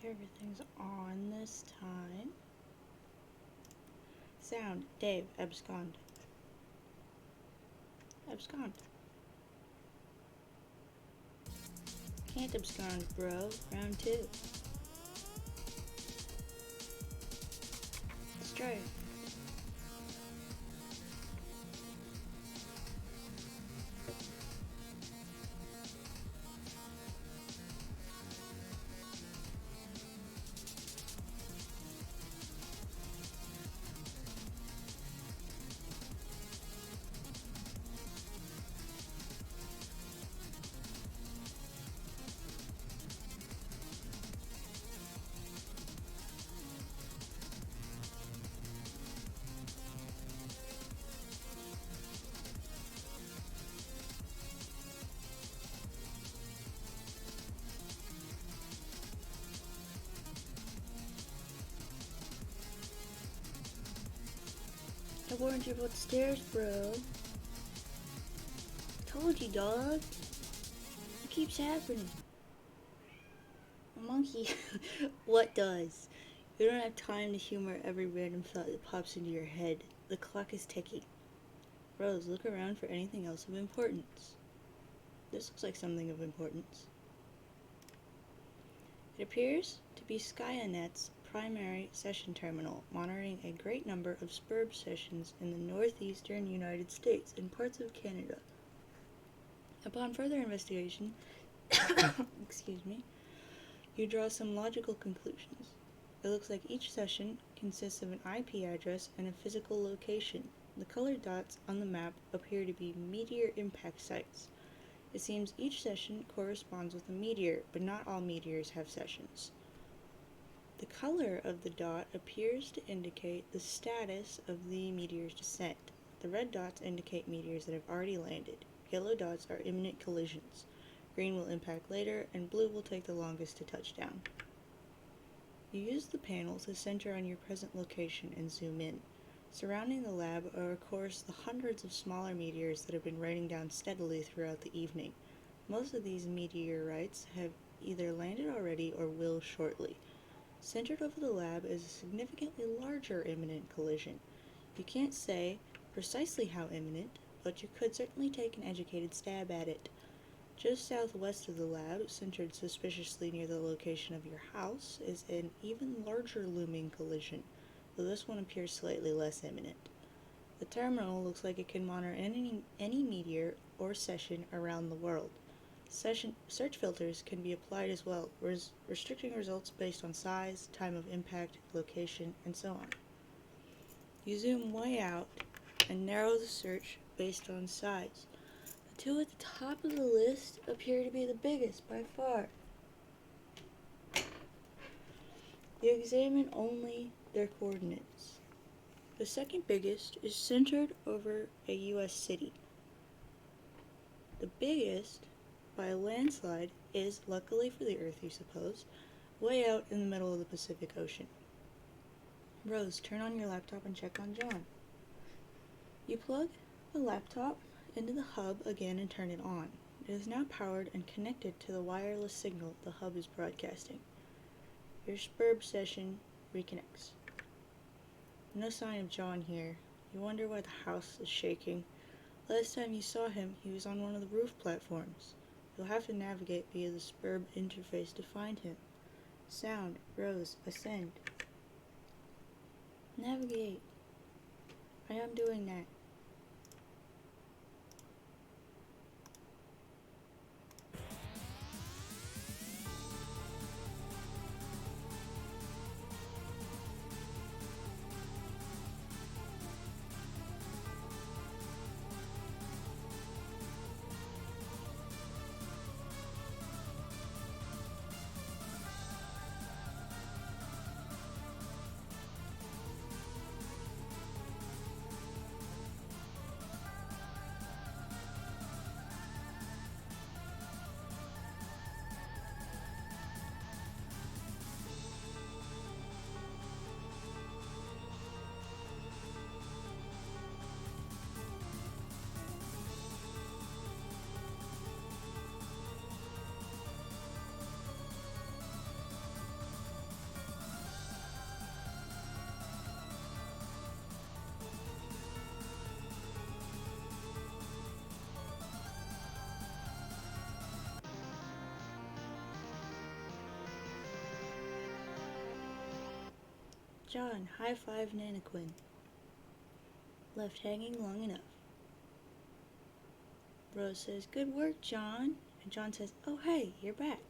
Everything's on this time. Sound, Dave, abscond. Abscond. Can't abscond, bro. Round 2. Let's try it. I warned you about the stairs, bro. Told you, dog. It keeps happening. A monkey. What does? You don't have time to humor every random thought that pops into your head. The clock is ticking. Rose, look around for anything else of importance. This looks like something of importance. It appears to be Skynet's primary session terminal, monitoring a great number of SPURB sessions in the northeastern United States and parts of Canada. Upon further investigation, excuse me, you draw some logical conclusions. It looks like each session consists of an IP address and a physical location. The colored dots on the map appear to be meteor impact sites. It seems each session corresponds with a meteor, but not all meteors have sessions. The color of the dot appears to indicate the status of the meteor's descent. The red dots indicate meteors that have already landed. Yellow dots are imminent collisions. Green will impact later, and blue will take the longest to touch down. You use the panel to center on your present location and zoom in. Surrounding the lab are, of course, the hundreds of smaller meteors that have been raining down steadily throughout the evening. Most of these meteorites have either landed already or will shortly. Centered over the lab is a significantly larger imminent collision. You can't say precisely how imminent, but you could certainly take an educated stab at it. Just southwest of the lab, centered suspiciously near the location of your house, is an even larger looming collision, though this one appears slightly less imminent. The terminal looks like it can monitor any meteor or session around the world. Search filters can be applied as well, restricting results based on size, time of impact, location, and so on. You zoom way out and narrow the search based on size. The two at the top of the list appear to be the biggest by far. You examine only their coordinates. The second biggest is centered over a U.S. city. The biggest, by a landslide, is, luckily for the Earth you suppose, way out in the middle of the Pacific Ocean. Rose, turn on your laptop and check on John. You plug the laptop into the hub again and turn it on. It is now powered and connected to the wireless signal the hub is broadcasting. Your SPURB session reconnects. No sign of John here. You wonder why the house is shaking. Last time you saw him, he was on one of the roof platforms. You'll have to navigate via the SPURB interface to find him. Sound, Rose, ascend. Navigate. I am doing that. John, high five Nanaquin. Left hanging long enough. Rose says, good work, John. And John says, oh hey, you're back.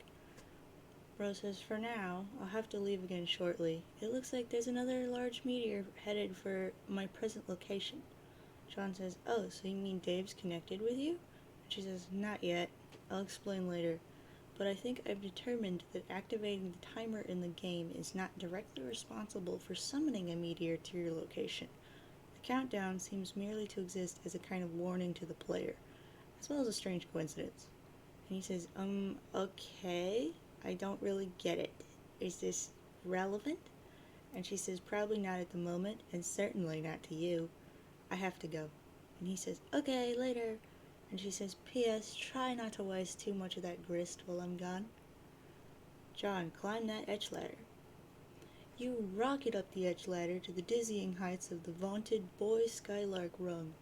Rose says, for now, I'll have to leave again shortly. It looks like there's another large meteor headed for my present location. John says, oh, so you mean Dave's connected with you? And she says, not yet. I'll explain later. But I think I've determined that activating the timer in the game is not directly responsible for summoning a meteor to your location. The countdown seems merely to exist as a kind of warning to the player, as well as a strange coincidence. And he says, okay, I don't really get it. Is this relevant? And she says, probably not at the moment, and certainly not to you. I have to go. And he says, okay, later. And she says, P.S. Try not to waste too much of that grist while I'm gone. John, climb that edge ladder. You rocket up the edge ladder to the dizzying heights of the vaunted Boy Skylark rung.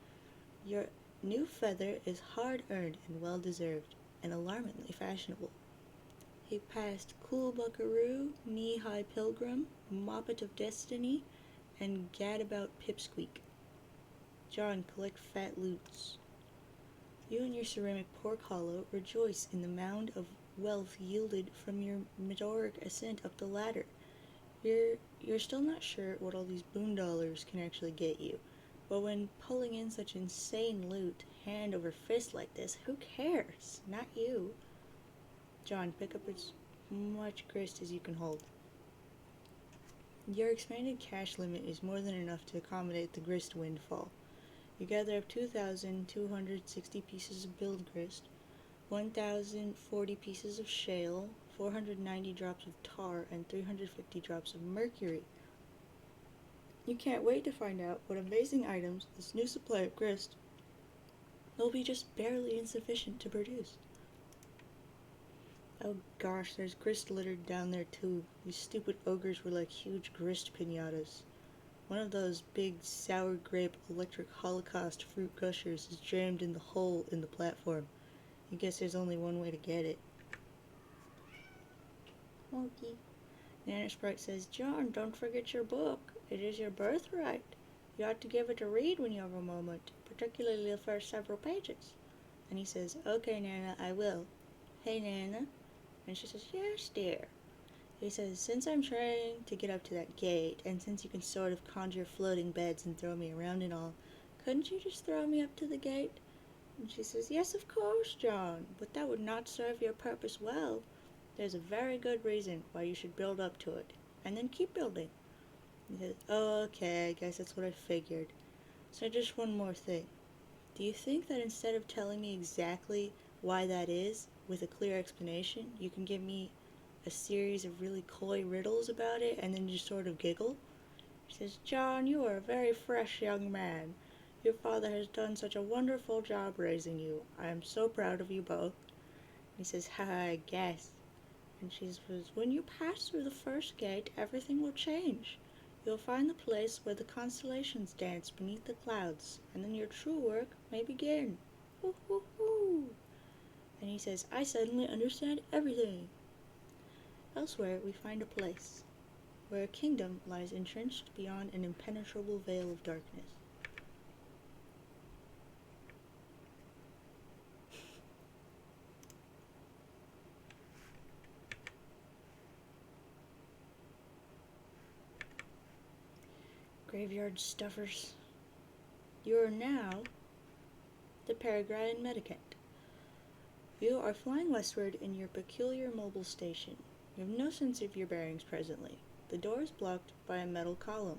Your new feather is hard-earned and well-deserved, and alarmingly fashionable. He passed Cool Buckaroo, Knee-High Pilgrim, Moppet of Destiny, and Gadabout Pipsqueak. John, collect fat loots. You and your ceramic pork hollow rejoice in the mound of wealth yielded from your meteoric ascent up the ladder. You're still not sure what all these boon dollars can actually get you, but when pulling in such insane loot, hand over fist like this, who cares? Not you. John, pick up as much grist as you can hold. Your expanded cash limit is more than enough to accommodate the grist windfall. You gather up 2,260 pieces of build grist, 1,040 pieces of shale, 490 drops of tar, and 350 drops of mercury. You can't wait to find out what amazing items this new supply of grist will be just barely insufficient to produce. Oh gosh, there's grist littered down there too. These stupid ogres were like huge grist piñatas. One of those big sour grape electric holocaust fruit gushers is jammed in the hole in the platform. I guess there's only one way to get it. Okay. Nana Sprite says, John, don't forget your book. It is your birthright. You ought to give it a read when you have a moment, particularly the first several pages. And he says, okay, Nana, I will. Hey, Nana. And she says, yes, dear. He says, since I'm trying to get up to that gate, and since you can sort of conjure floating beds and throw me around and all, couldn't you just throw me up to the gate? And she says, yes, of course, John, but that would not serve your purpose well. There's a very good reason why you should build up to it, and then keep building. He says, oh, okay, I guess that's what I figured. So just one more thing. Do you think that instead of telling me exactly why that is, with a clear explanation, you can give me a series of really coy riddles about it and then just sort of giggle? She says, John, you are a very fresh young man. Your father has done such a wonderful job raising you. I am so proud of you both. He says, I guess. And she says, when you pass through the first gate, everything will change. You'll find the place where the constellations dance beneath the clouds, and then your true work may begin. Hoo hoo hoo. And he says, I suddenly understand everything. Elsewhere, we find a place where a kingdom lies entrenched beyond an impenetrable veil of darkness. Graveyard stuffers. You are now the Peregrine Medicant. You are flying westward in your peculiar mobile station. You have no sense of your bearings presently. The door is blocked by a metal column,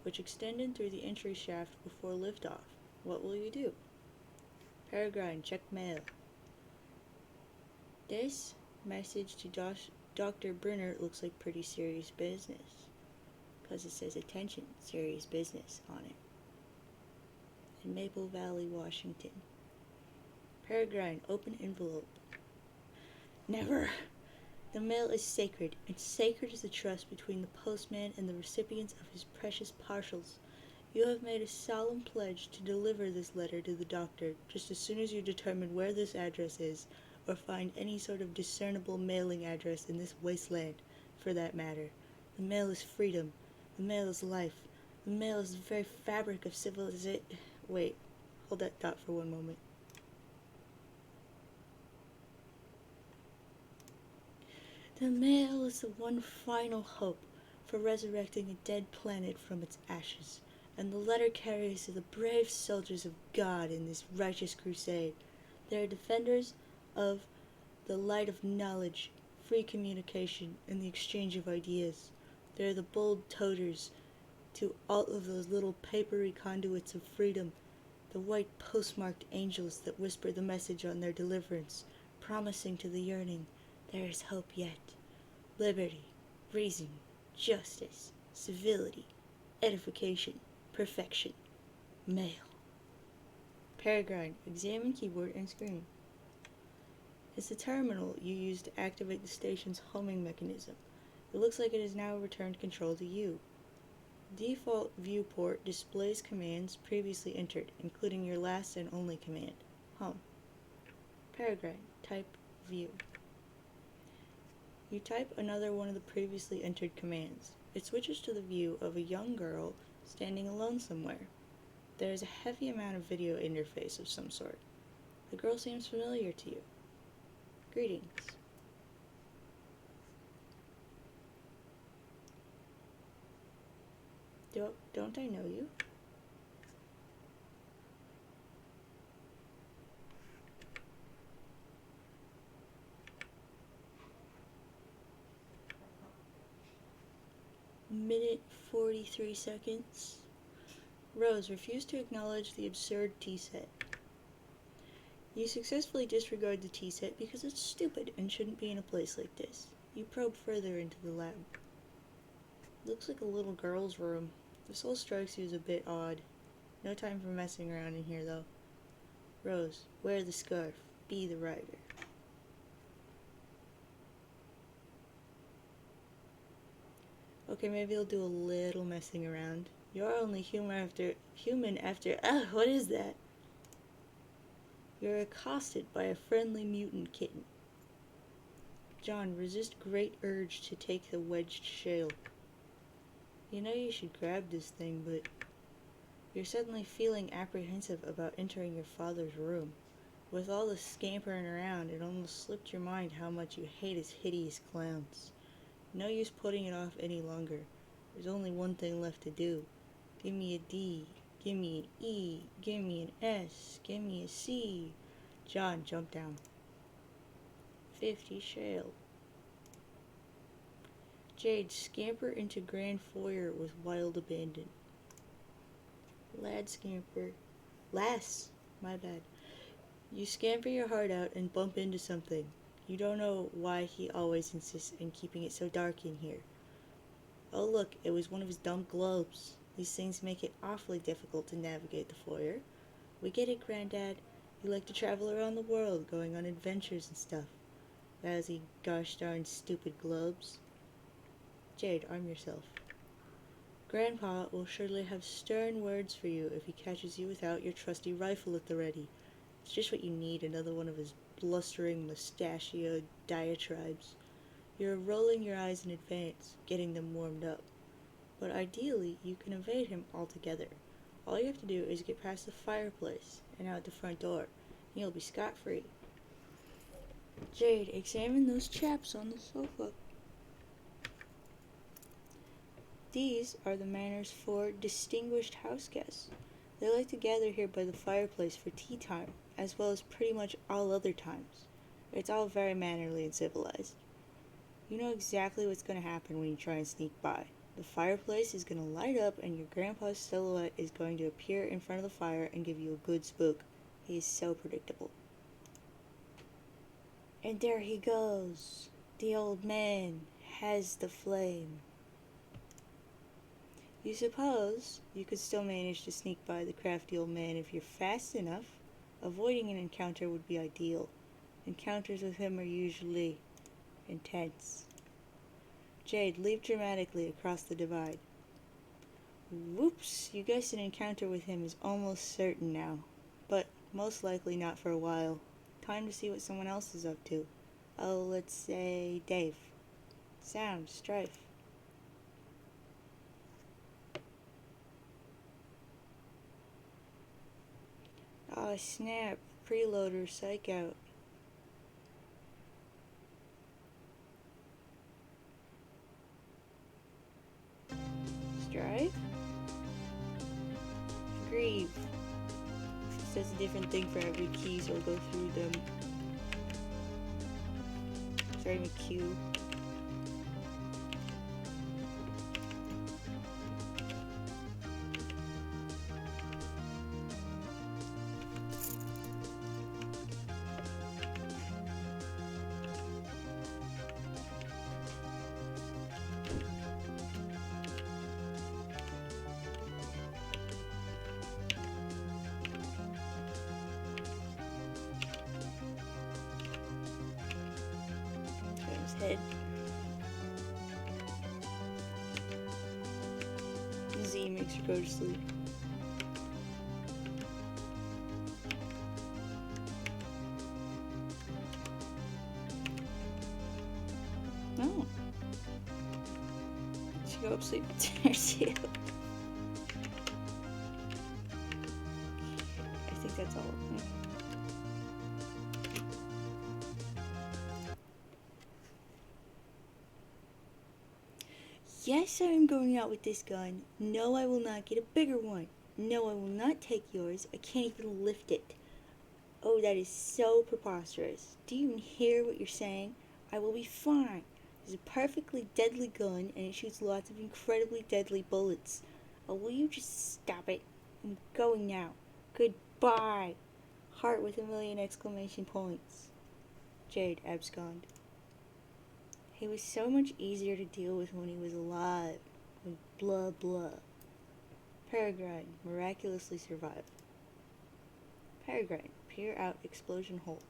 which extended through the entry shaft before liftoff. What will you do? Peregrine, check mail. This message to Dr. Brunner looks like pretty serious business, because it says attention, serious business on it. In Maple Valley, Washington. Peregrine, open envelope. Never. The mail is sacred, and sacred is the trust between the postman and the recipients of his precious parcels. You have made a solemn pledge to deliver this letter to the doctor just as soon as you determine where this address is, or find any sort of discernible mailing address in this wasteland, for that matter. The mail is freedom, The mail is life. The mail is the very fabric of civilization. Wait, hold that thought for one moment. The mail is the one final hope for resurrecting a dead planet from its ashes, and the letter carriers are the brave soldiers of God in this righteous crusade. They are defenders of the light of knowledge, free communication, and the exchange of ideas. They are the bold toters to all of those little papery conduits of freedom, the white postmarked angels that whisper the message on their deliverance, promising to the yearning, there is hope yet. Liberty, reason, justice, civility, edification, perfection, mail. Peregrine, examine keyboard and screen. It's the terminal you use to activate the station's homing mechanism. It looks like it has now returned control to you. Default viewport displays commands previously entered, including your last and only command, home. Peregrine, type view. You type another one of the previously entered commands. It switches to the view of a young girl standing alone somewhere. There is a heavy amount of video interface of some sort. The girl seems familiar to you. Greetings. Don't I know you? Minute 43 seconds. Rose, refuse to acknowledge the absurd T-set. You successfully disregard the T-set because it's stupid and shouldn't be in a place like this. You probe further into the lab. Looks like a little girl's room. This all strikes you as a bit odd. No time for messing around in here, though. Rose, wear the scarf. Be the writer. Okay, maybe I'll do a little messing around. You're only human after. What is that? You're accosted by a friendly mutant kitten. John, resist great urge to take the wedged shale. You know you should grab this thing, but you're suddenly feeling apprehensive about entering your father's room. With all the scampering around, it almost slipped your mind how much you hate his hideous clowns. No use putting it off any longer. There's only one thing left to do. Give me a D. Give me an E. Give me an S. Give me a C. John, jump down. 50 shale. Jade, scamper into Grand Foyer with wild abandon. Lad scamper. Lass. My bad. You scamper your heart out and bump into something. You don't know why he always insists on keeping it so dark in here. Oh look, it was one of his dumb globes. These things make it awfully difficult to navigate the foyer. We get it, Granddad. You like to travel around the world, going on adventures and stuff. Lousy, gosh darn stupid globes. Jade, arm yourself. Grandpa will surely have stern words for you if he catches you without your trusty rifle at the ready. It's just what you need, another one of his blustering, mustachioed diatribes. You're rolling your eyes in advance, getting them warmed up. But ideally, you can evade him altogether. All you have to do is get past the fireplace and out the front door, and you'll be scot-free. Jade, examine those chaps on the sofa. These are the manners for distinguished house guests. They like to gather here by the fireplace for tea time, as well as pretty much all other times. It's all very mannerly and civilized. You know exactly what's going to happen when you try and sneak by. The fireplace is going to light up and your grandpa's silhouette is going to appear in front of the fire and give you a good spook. He is so predictable. And there he goes. The old man has the flame. You suppose you could still manage to sneak by the crafty old man if you're fast enough. Avoiding an encounter would be ideal. Encounters with him are usually intense. Jade, leap dramatically across the divide. Whoops, you guessed an encounter with him is almost certain now. But most likely not for a while. Time to see what someone else is up to. Oh, let's say Dave. Sound, strife. Aw, snap. Preloader, psych out. Strive? Grieve. It says a different thing for every key, so I'll go through them. Starting with Q. Head. Z makes her go to sleep. No. She go sleep there too. I think that's all of them. Yes, I am going out with this gun. No, I will not get a bigger one. No, I will not take yours. I can't even lift it. Oh, that is so preposterous. Do you even hear what you're saying? I will be fine. It's a perfectly deadly gun, and it shoots lots of incredibly deadly bullets. Oh, will you just stop it? I'm going now. Goodbye. Heart with 1,000,000 exclamation points. Jade abscond. He was so much easier to deal with when he was alive. Blah blah. Peregrine miraculously survived. Peregrine, peer out explosion hole.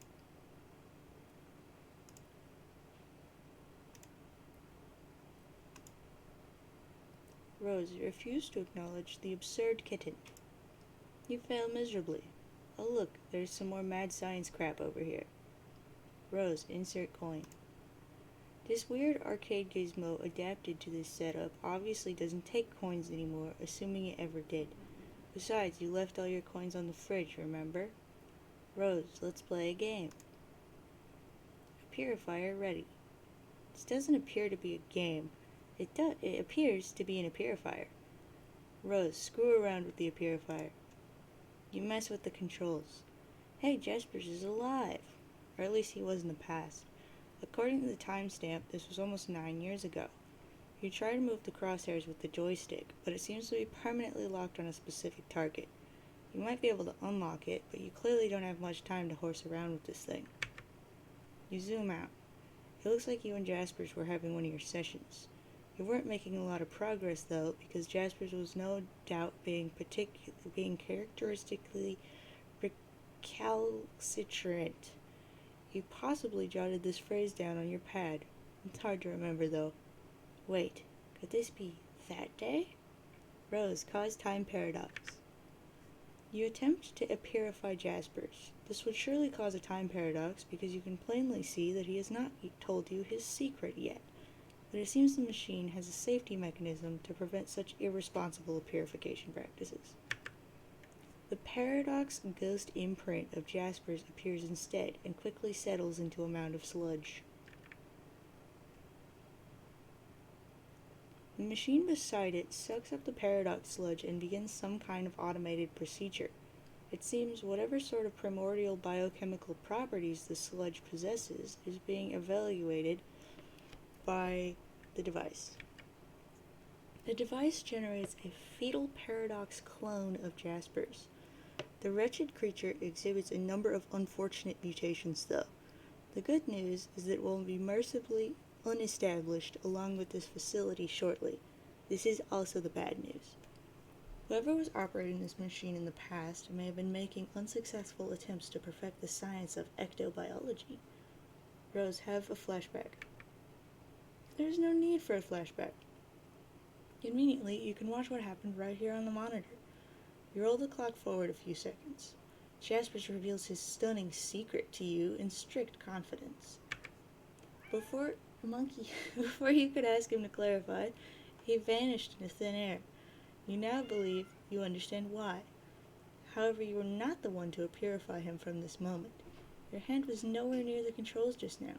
Rose refused to acknowledge the absurd kitten. You fail miserably. Oh look, there's some more mad science crap over here. Rose, insert coin. This weird arcade gizmo adapted to this setup obviously doesn't take coins anymore, assuming it ever did. Besides, you left all your coins on the fridge, remember? Rose, let's play a game. A purifier ready. This doesn't appear to be a game. It appears to be an purifier. Rose, screw around with the purifier. You mess with the controls. Hey, Jaspers is alive. Or at least he was in the past. According to the timestamp, this was almost 9 years ago. You try to move the crosshairs with the joystick, but it seems to be permanently locked on a specific target. You might be able to unlock it, but you clearly don't have much time to horse around with this thing. You zoom out. It looks like you and Jaspers were having one of your sessions. You weren't making a lot of progress, though, because Jaspers was no doubt being characteristically recalcitrant. You possibly jotted this phrase down on your pad. It's hard to remember, though. Wait, could this be that day? Rose, cause time paradox. You attempt to purify Jaspers. This would surely cause a time paradox because you can plainly see that he has not told you his secret yet. But it seems the machine has a safety mechanism to prevent such irresponsible purification practices. The paradox ghost imprint of Jaspers appears instead and quickly settles into a mound of sludge. The machine beside it sucks up the paradox sludge and begins some kind of automated procedure. It seems whatever sort of primordial biochemical properties the sludge possesses is being evaluated by the device. The device generates a fetal paradox clone of Jaspers. The wretched creature exhibits a number of unfortunate mutations, though. The good news is that it will be mercifully unestablished along with this facility shortly. This is also the bad news. Whoever was operating this machine in the past may have been making unsuccessful attempts to perfect the science of ectobiology. Rose, have a flashback. There is no need for a flashback. Conveniently, you can watch what happened right here on the monitor. You roll the clock forward a few seconds. Jaspers reveals his stunning secret to you in strict confidence. Before you could ask him to clarify, he vanished into thin air. You now believe you understand why. However, you were not the one to purify him from this moment. Your hand was nowhere near the controls just now.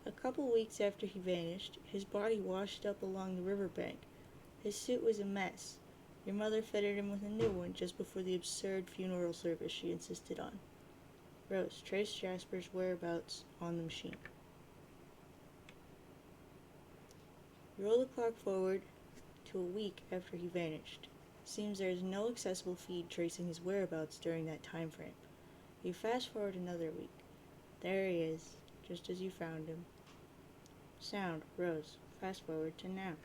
A couple weeks after he vanished, his body washed up along the riverbank. His suit was a mess. Your mother fitted him with a new one just before the absurd funeral service she insisted on. Rose, trace Jasper's whereabouts on the machine. Roll the clock forward to a week after he vanished. Seems there is no accessible feed tracing his whereabouts during that time frame. You fast forward another week. There he is, just as you found him. Sound, Rose, fast forward to now.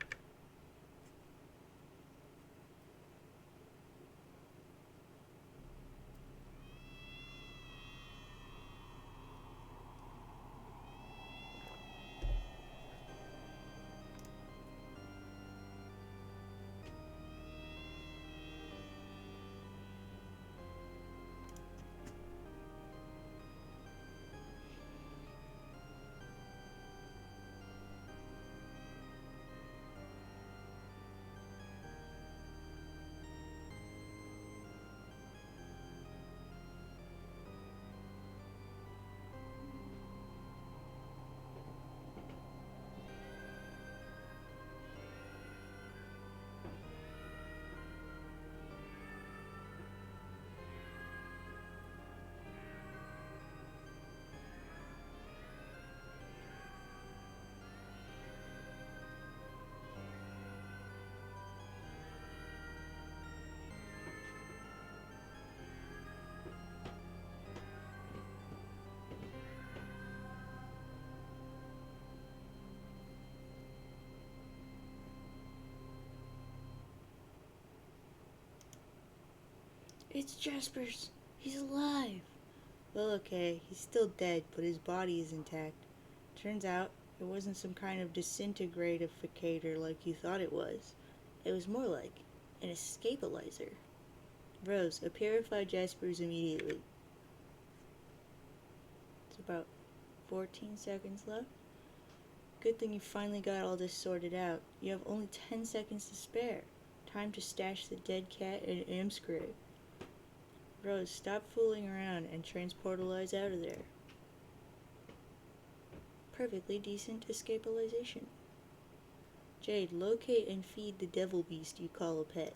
It's Jasper's. He's alive. Well, okay, he's still dead, but his body is intact. Turns out, it wasn't some kind of disintegratificator like you thought it was. It was more like an escapalizer. Rose, purify Jasper's immediately. It's about 14 seconds left. Good thing you finally got all this sorted out. You have only 10 seconds to spare. Time to stash the dead cat in Am's grave. Rose, stop fooling around and transportalize out of there. Perfectly decent escapalization. Jade, locate and feed the devil beast you call a pet.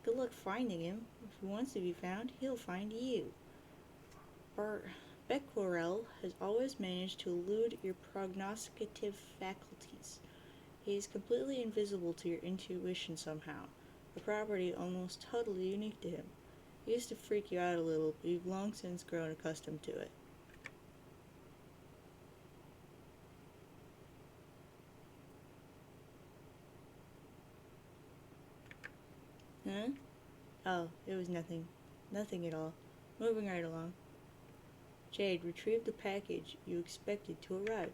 Good luck finding him. If he wants to be found, he'll find you. Becquerel has always managed to elude your prognosticative faculties. He is completely invisible to your intuition somehow, a property almost totally unique to him. He used to freak you out a little, but you've long since grown accustomed to it. Huh? Oh, it was nothing. Nothing at all. Moving right along. Jade, retrieve the package you expected to arrive.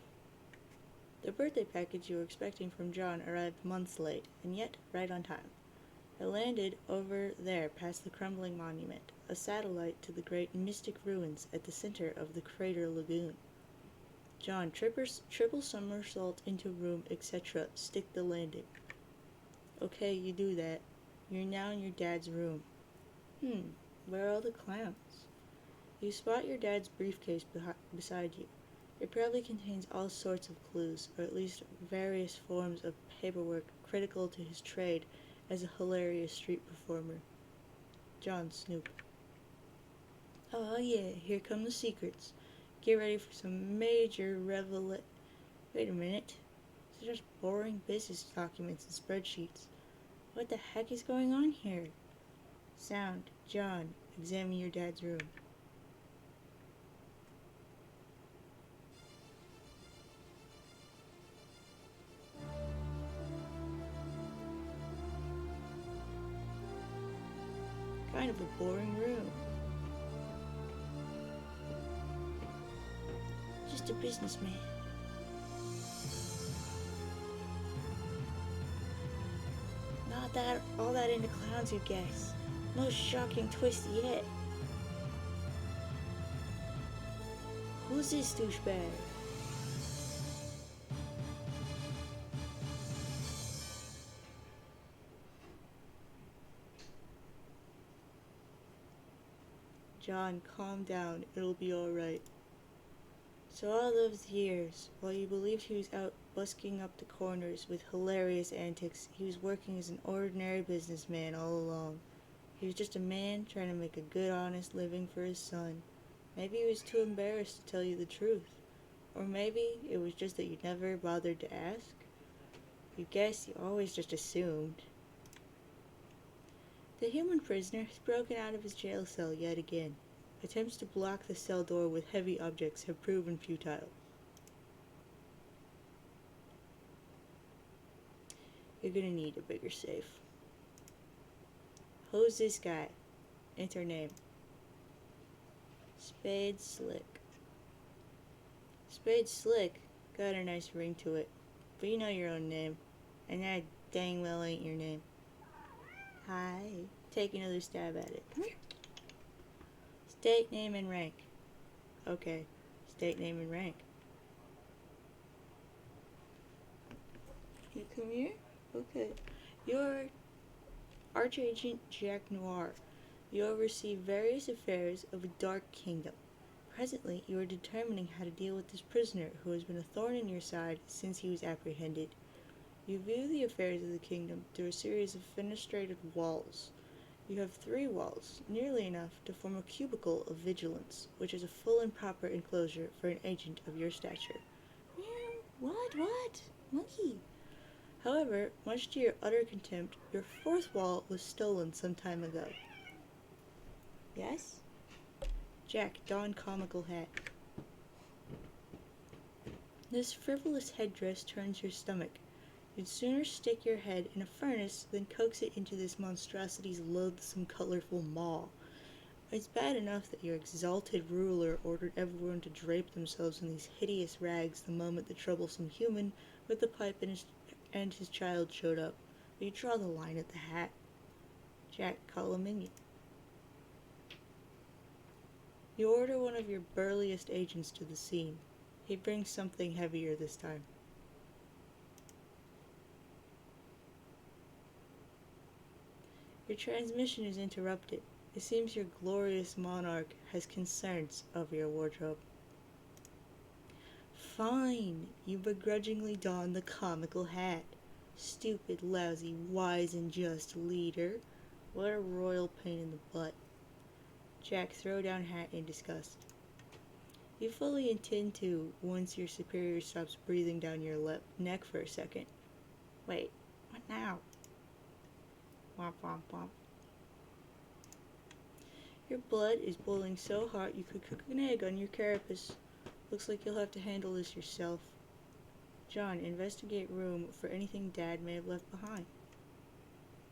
The birthday package you were expecting from John arrived months late, and yet right on time. It landed over there past the crumbling monument, a satellite to the great mystic ruins at the center of the crater lagoon. John, triple somersault into room, etc. Stick the landing. Okay, you do that. You're now in your dad's room. Where are all the clowns? You spot your dad's briefcase beside you. It probably contains all sorts of clues, or at least various forms of paperwork critical to his trade as a hilarious street performer. John, snoop. Oh yeah, here come the secrets. Get ready for some major Wait a minute. These are just boring business documents and spreadsheets. What the heck is going on here? Sound, John, examine your dad's room. Kind of a boring room. Just a businessman. Not that all that into clowns, you guess. Most shocking twist yet. Who's this douchebag? John, calm down. It'll be alright. So all those years, while you believed he was out busking up the corners with hilarious antics, he was working as an ordinary businessman all along. He was just a man trying to make a good, honest living for his son. Maybe he was too embarrassed to tell you the truth. Or maybe it was just that you never bothered to ask. You guess you always just assumed. The human prisoner has broken out of his jail cell yet again. Attempts to block the cell door with heavy objects have proven futile. You're gonna need a bigger safe. Who's this guy? Enter name. Spade Slick. Spade Slick got a nice ring to it, but you know your own name, and that dang well ain't your name. Hi. Take another stab at it. Come here. State, name, and rank. Okay. State, name, and rank. You come here? Okay. You're Archagent Jack Noir. You oversee various affairs of a dark kingdom. Presently, you are determining how to deal with this prisoner who has been a thorn in your side since he was apprehended. You view the affairs of the kingdom through a series of fenestrated walls. You have 3 walls, nearly enough to form a cubicle of vigilance, which is a full and proper enclosure for an agent of your stature. What? Monkey! However, much to your utter contempt, your 4th wall was stolen some time ago. Yes? Jack, don comical hat. This frivolous headdress turns your stomach. You'd sooner stick your head in a furnace than coax it into this monstrosity's loathsome, colorful maw. It's bad enough that your exalted ruler ordered everyone to drape themselves in these hideous rags the moment the troublesome human with the pipe and his child showed up, but you draw the line at the hat. Jack, call a minion. You order one of your burliest agents to the scene. He brings something heavier this time. Your transmission is interrupted. It seems your glorious monarch has concerns over your wardrobe. Fine, you begrudgingly don the comical hat. Stupid, lousy, wise and just leader. What a royal pain in the butt. Jack, throw down hat in disgust. You fully intend to once your superior stops breathing down your neck for a second. Wait, what now? Womp womp womp. Your blood is boiling so hot you could cook an egg on your carapace. Looks like you'll have to handle this yourself. John, investigate room for anything Dad may have left behind.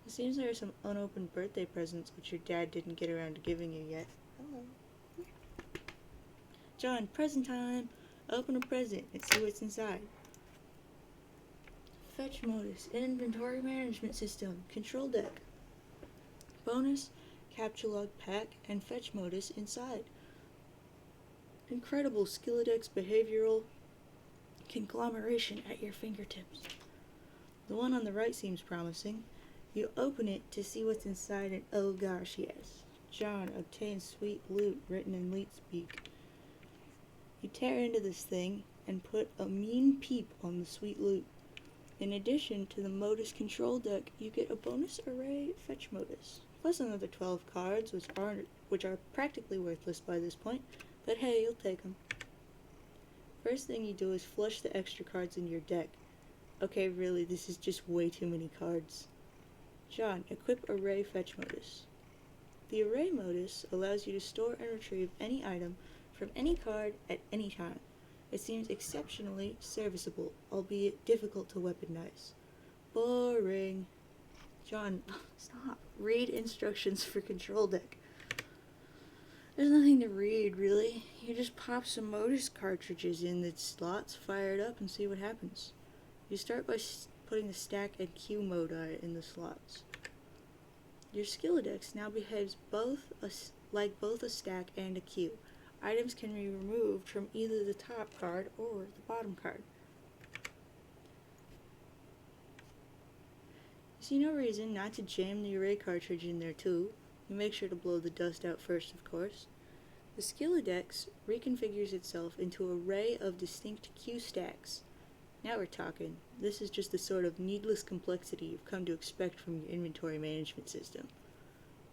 It seems there are some unopened birthday presents which your dad didn't get around to giving you yet. Hello. John, present time! Open a present and see what's inside. Fetch modus, inventory management system, control deck. Bonus, capture log pack, and fetch modus inside. Incredible Skilledex behavioral conglomeration at your fingertips. The one on the right seems promising. You open it to see what's inside and oh gosh, yes. John, obtain sweet loot written in leet speak. You tear into this thing and put a mean peep on the sweet loot. In addition to the modus control deck, you get a bonus array fetch modus, plus another 12 cards, which are practically worthless by this point, but hey, you'll take them. First thing you do is flush the extra cards in your deck. Okay, really, this is just way too many cards. John, equip array fetch modus. The array modus allows you to store and retrieve any item from any card at any time. It seems exceptionally serviceable, albeit difficult to weaponize. Boring. John, stop. Read instructions for control deck. There's nothing to read, really. You just pop some modus cartridges in the slots, fire it up, and see what happens. You start by putting the stack and queue mode in the slots. Your Skilledex now behaves like both a stack and a queue. Items can be removed from either the top card or the bottom card. You see no reason not to jam the array cartridge in there too. You make sure to blow the dust out first, of course. The Skilladex reconfigures itself into an array of distinct Q stacks. Now we're talking. This is just the sort of needless complexity you've come to expect from your inventory management system.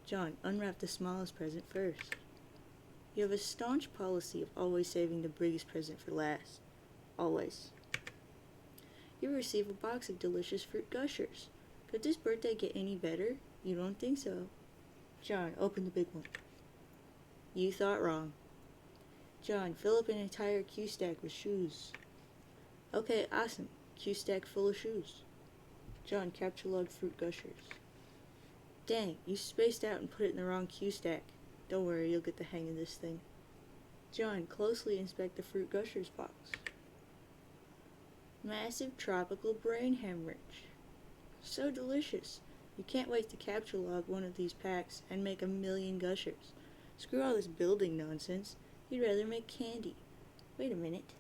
John, unwrap the smallest present first. You have a staunch policy of always saving the biggest present for last. Always. You receive a box of delicious fruit gushers. Could this birthday get any better? You don't think so. John, open the big one. You thought wrong. John, fill up an entire Q stack with shoes. Okay, awesome. Q stack full of shoes. John, capture log fruit gushers. Dang, you spaced out and put it in the wrong Q stack. Don't worry, you'll get the hang of this thing. John, closely inspect the fruit gushers box. Massive tropical brain hemorrhage. So delicious. You can't wait to capture log one of these packs and make 1,000,000 gushers. Screw all this building nonsense. You'd rather make candy. Wait a minute.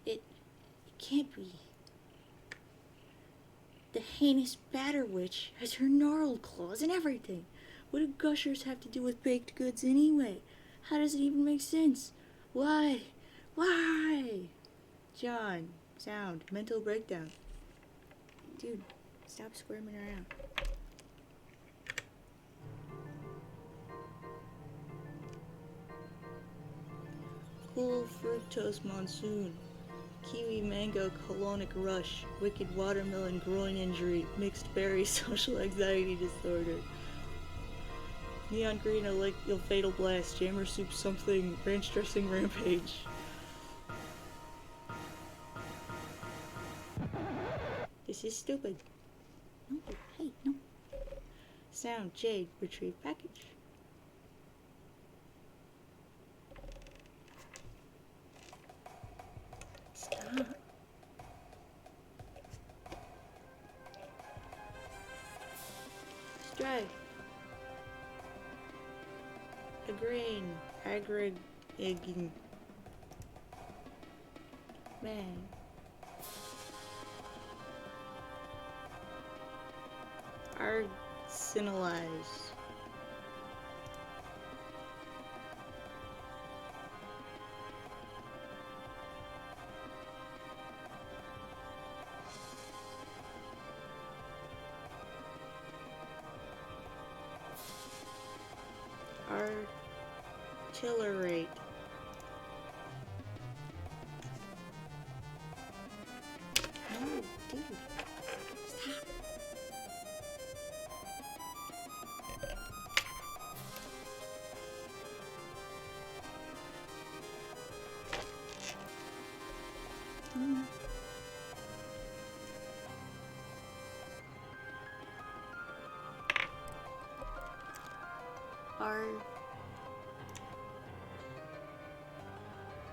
It can't be. The heinous batter witch has her gnarled claws and everything. What do gushers have to do with baked goods anyway? How does it even make sense? Why? Why? John, sound, mental breakdown. Dude, stop squirming around. Cool fructose monsoon. Kiwi mango colonic rush. Wicked watermelon groin injury. Mixed berry social anxiety disorder. Neon green fatal blast. Jammer soup something. Ranch dressing rampage. This is stupid. No, hey, no. Sound, Jade, retrieve package. Stop. Strike. A grain. Aggregating. Man. Arsenalize. Artillerate. No, dude. Stop.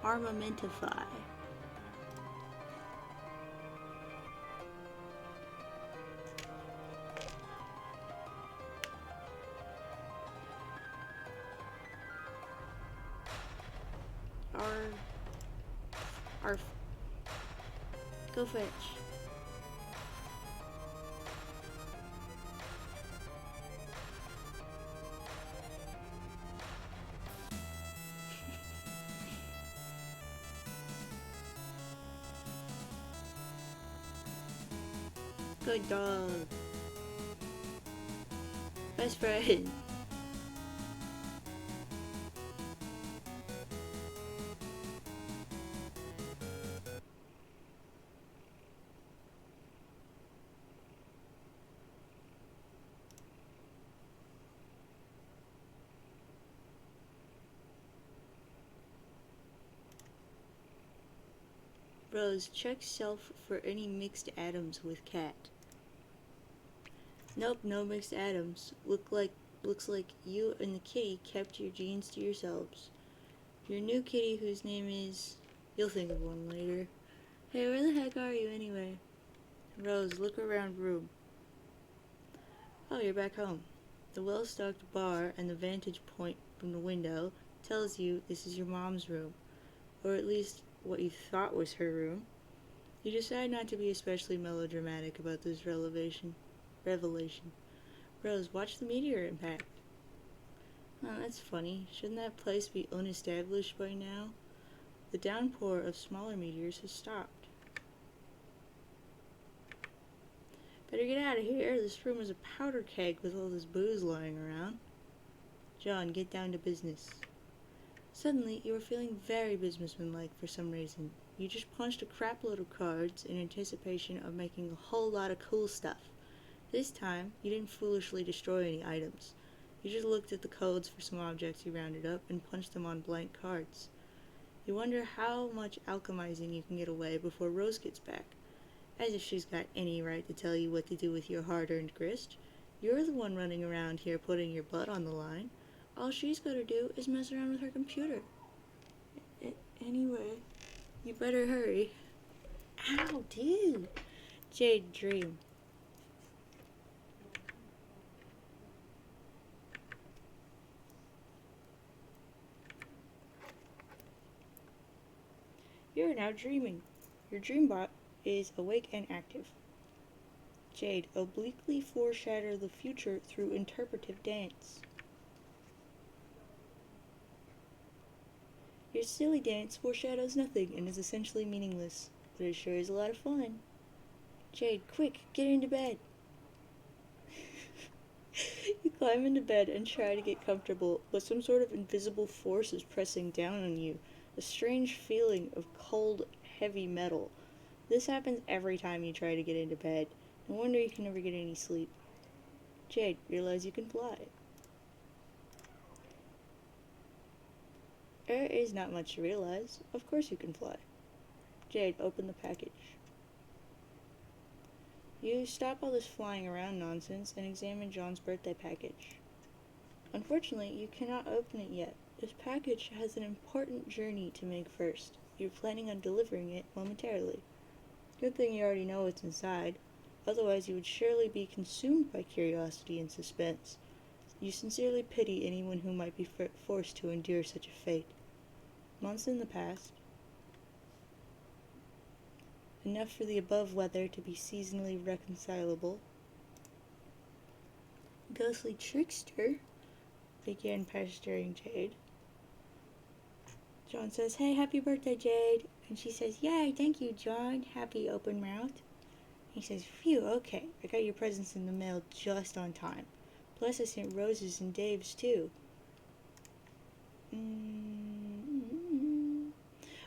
Armamentify. Arf. Go fetch. Good dog. Best friend. Rose, check self for any mixed atoms with cat. Nope, no mixed atoms. Looks like you and the kitty kept your genes to yourselves. Your new kitty, whose name is... You'll think of one later. Hey, where the heck are you anyway? Rose, look around room. Oh, you're back home. The well-stocked bar and the vantage point from the window tells you this is your mom's room. Or at least what you thought was her room. You decide not to be especially melodramatic about this revelation. Rose, watch the meteor impact. Oh, that's funny. Shouldn't that place be unestablished by now? The downpour of smaller meteors has stopped. Better get out of here. This room is a powder keg with all this booze lying around. John, get down to business. Suddenly, you were feeling very businessmanlike for some reason. You just punched a crap load of cards in anticipation of making a whole lot of cool stuff. This time, you didn't foolishly destroy any items. You just looked at the codes for some objects you rounded up and punched them on blank cards. You wonder how much alchemizing you can get away before Rose gets back. As if she's got any right to tell you what to do with your hard-earned grist. You're the one running around here putting your butt on the line. All she's got to do is mess around with her computer. Anyway, you better hurry. Ow, dude. Jade, dream. You are now dreaming. Your dream bot is awake and active. Jade, obliquely foreshadow the future through interpretive dance. Your silly dance foreshadows nothing and is essentially meaningless, but it sure is a lot of fun. Jade, quick, get into bed. You climb into bed and try to get comfortable, but some sort of invisible force is pressing down on you. A strange feeling of cold, heavy metal. This happens every time you try to get into bed. No wonder you can never get any sleep. Jade, realize you can fly. There is not much to realize. Of course you can fly. Jade, open the package. You stop all this flying around nonsense and examine John's birthday package. Unfortunately, you cannot open it yet. This package has an important journey to make first. You're planning on delivering it momentarily. Good thing you already know what's inside. Otherwise, you would surely be consumed by curiosity and suspense. You sincerely pity anyone who might be forced to endure such a fate. Months in the past, enough for the above weather to be seasonally reconcilable. Ghostly trickster began pestering Jade. John says, "Hey, happy birthday, Jade." And she says, "Yay, thank you, John." Happy open mouth. He says, "Phew, okay, I got your presents in the mail just on time. Plus I sent roses and Dave's too."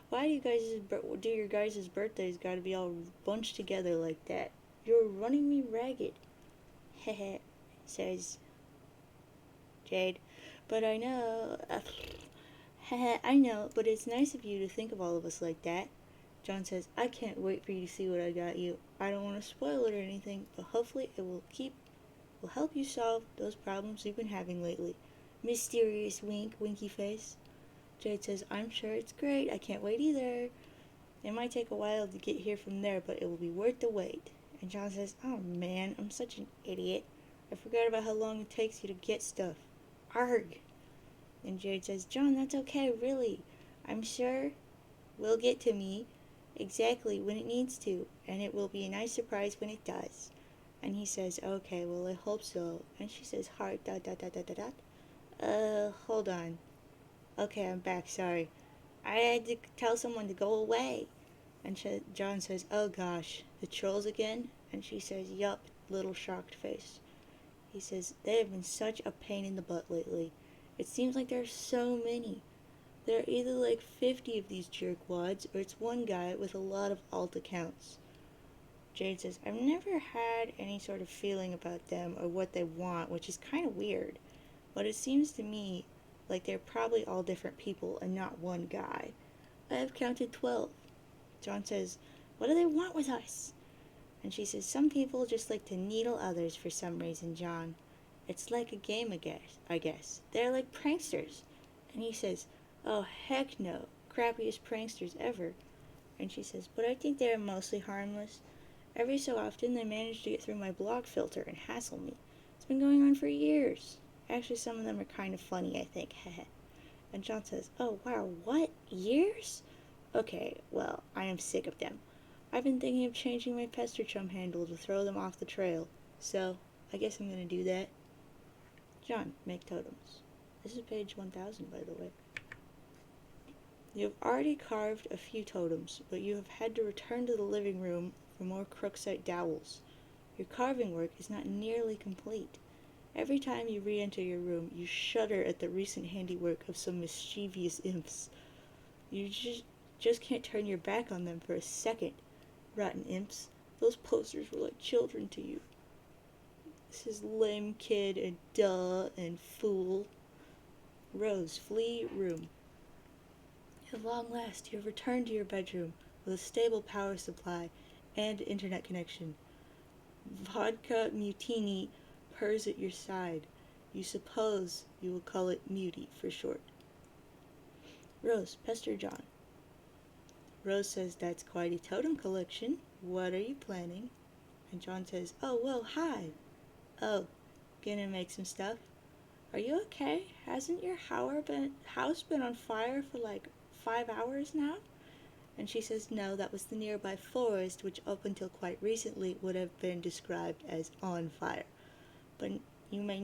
Why do your guys' birthdays gotta be all bunched together like that? You're running me ragged. Heh, says Jade. But I know, I know, but it's nice of you to think of all of us like that. John says, "I can't wait for you to see what I got you. I don't want to spoil it or anything, but hopefully it will help you solve those problems you've been having lately." Mysterious wink, winky face. Jade says, "I'm sure it's great. I can't wait either. It might take a while to get here from there, but it will be worth the wait." And John says, "Oh man, I'm such an idiot. I forgot about how long it takes you to get stuff. Arg." And Jade says, "John, that's okay, really. I'm sure will get to me exactly when it needs to, and it will be a nice surprise when it does." And he says, "Okay, well, I hope so." And she says, "Heart, dot, dot, dot, dot, dot, dot. Hold on. Okay, I'm back, sorry. I had to tell someone to go away." And John says, "Oh gosh, the trolls again?" And she says, "Yup," little shocked face. He says, "They have been such a pain in the butt lately. It seems like there are so many. There are either like 50 of these jerkwads, or it's one guy with a lot of alt accounts." Jade says, "I've never had any sort of feeling about them or what they want, which is kind of weird. But it seems to me like they're probably all different people and not one guy. I have counted 12. John says, "What do they want with us?" And she says, "Some people just like to needle others for some reason, John. It's like a game, I guess. They're like pranksters." And he says, "Oh, heck no. Crappiest pranksters ever." And she says, "But I think they're mostly harmless. Every so often they manage to get through my block filter and hassle me. It's been going on for years. Actually, some of them are kind of funny, I think. Heh." And John says, "Oh, wow, what? Years? Okay, well, I am sick of them. I've been thinking of changing my Pester Chum handle to throw them off the trail. So, I guess I'm gonna do that." John, make totems. This is page 1000, by the way. You have already carved a few totems, but you have had to return to the living room for more crooksite dowels. Your carving work is not nearly complete. Every time you re-enter your room, you shudder at the recent handiwork of some mischievous imps. You just can't turn your back on them for a second. Rotten imps. Those posters were like children to you. This is lame kid and duh and fool. Rose, flee room. At long last, you have returned to your bedroom with a stable power supply and internet connection. Vodka Mutiny purrs at your side. You suppose you will call it Muty for short. Rose, pester John. Rose says, that's quite a totem collection. What are you planning? And John says, oh, well, hi. Oh, gonna make some stuff? Are you okay? Hasn't your house been on fire for like 5 hours now? And she says, no, that was the nearby forest, which up until quite recently would have been described as on fire. But you may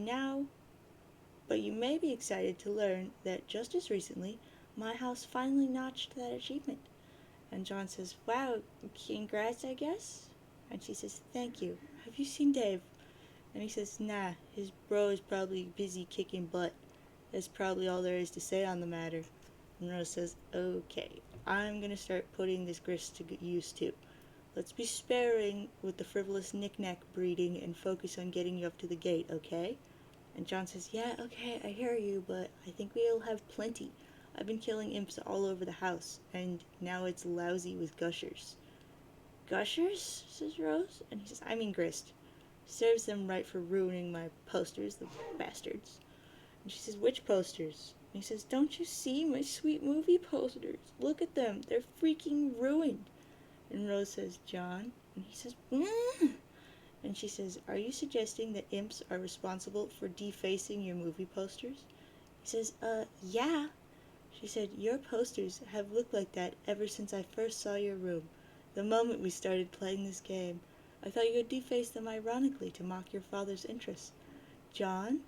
be excited to learn that just as recently, my house finally notched that achievement. And John says, wow, congrats, I guess? And she says, thank you. Have you seen Dave? And he says, nah, his bro is probably busy kicking butt. That's probably all there is to say on the matter. And Rose says, okay, I'm gonna start putting this grist to use too. Let's be sparing with the frivolous knick-knack breeding and focus on getting you up to the gate, okay? And John says, yeah, okay, I hear you, but I think we'll have plenty. I've been killing imps all over the house, and now it's lousy with gushers. Gushers? Says Rose. And he says, I mean grist. Serves them right for ruining my posters, the bastards. And she says, which posters? And he says, don't you see my sweet movie posters? Look at them. They're freaking ruined. And Rose says, John? And he says, And she says, are you suggesting that imps are responsible for defacing your movie posters? He says, yeah. She said, your posters have looked like that ever since I first saw your room. The moment we started playing this game, I thought you would deface them ironically to mock your father's interests. John?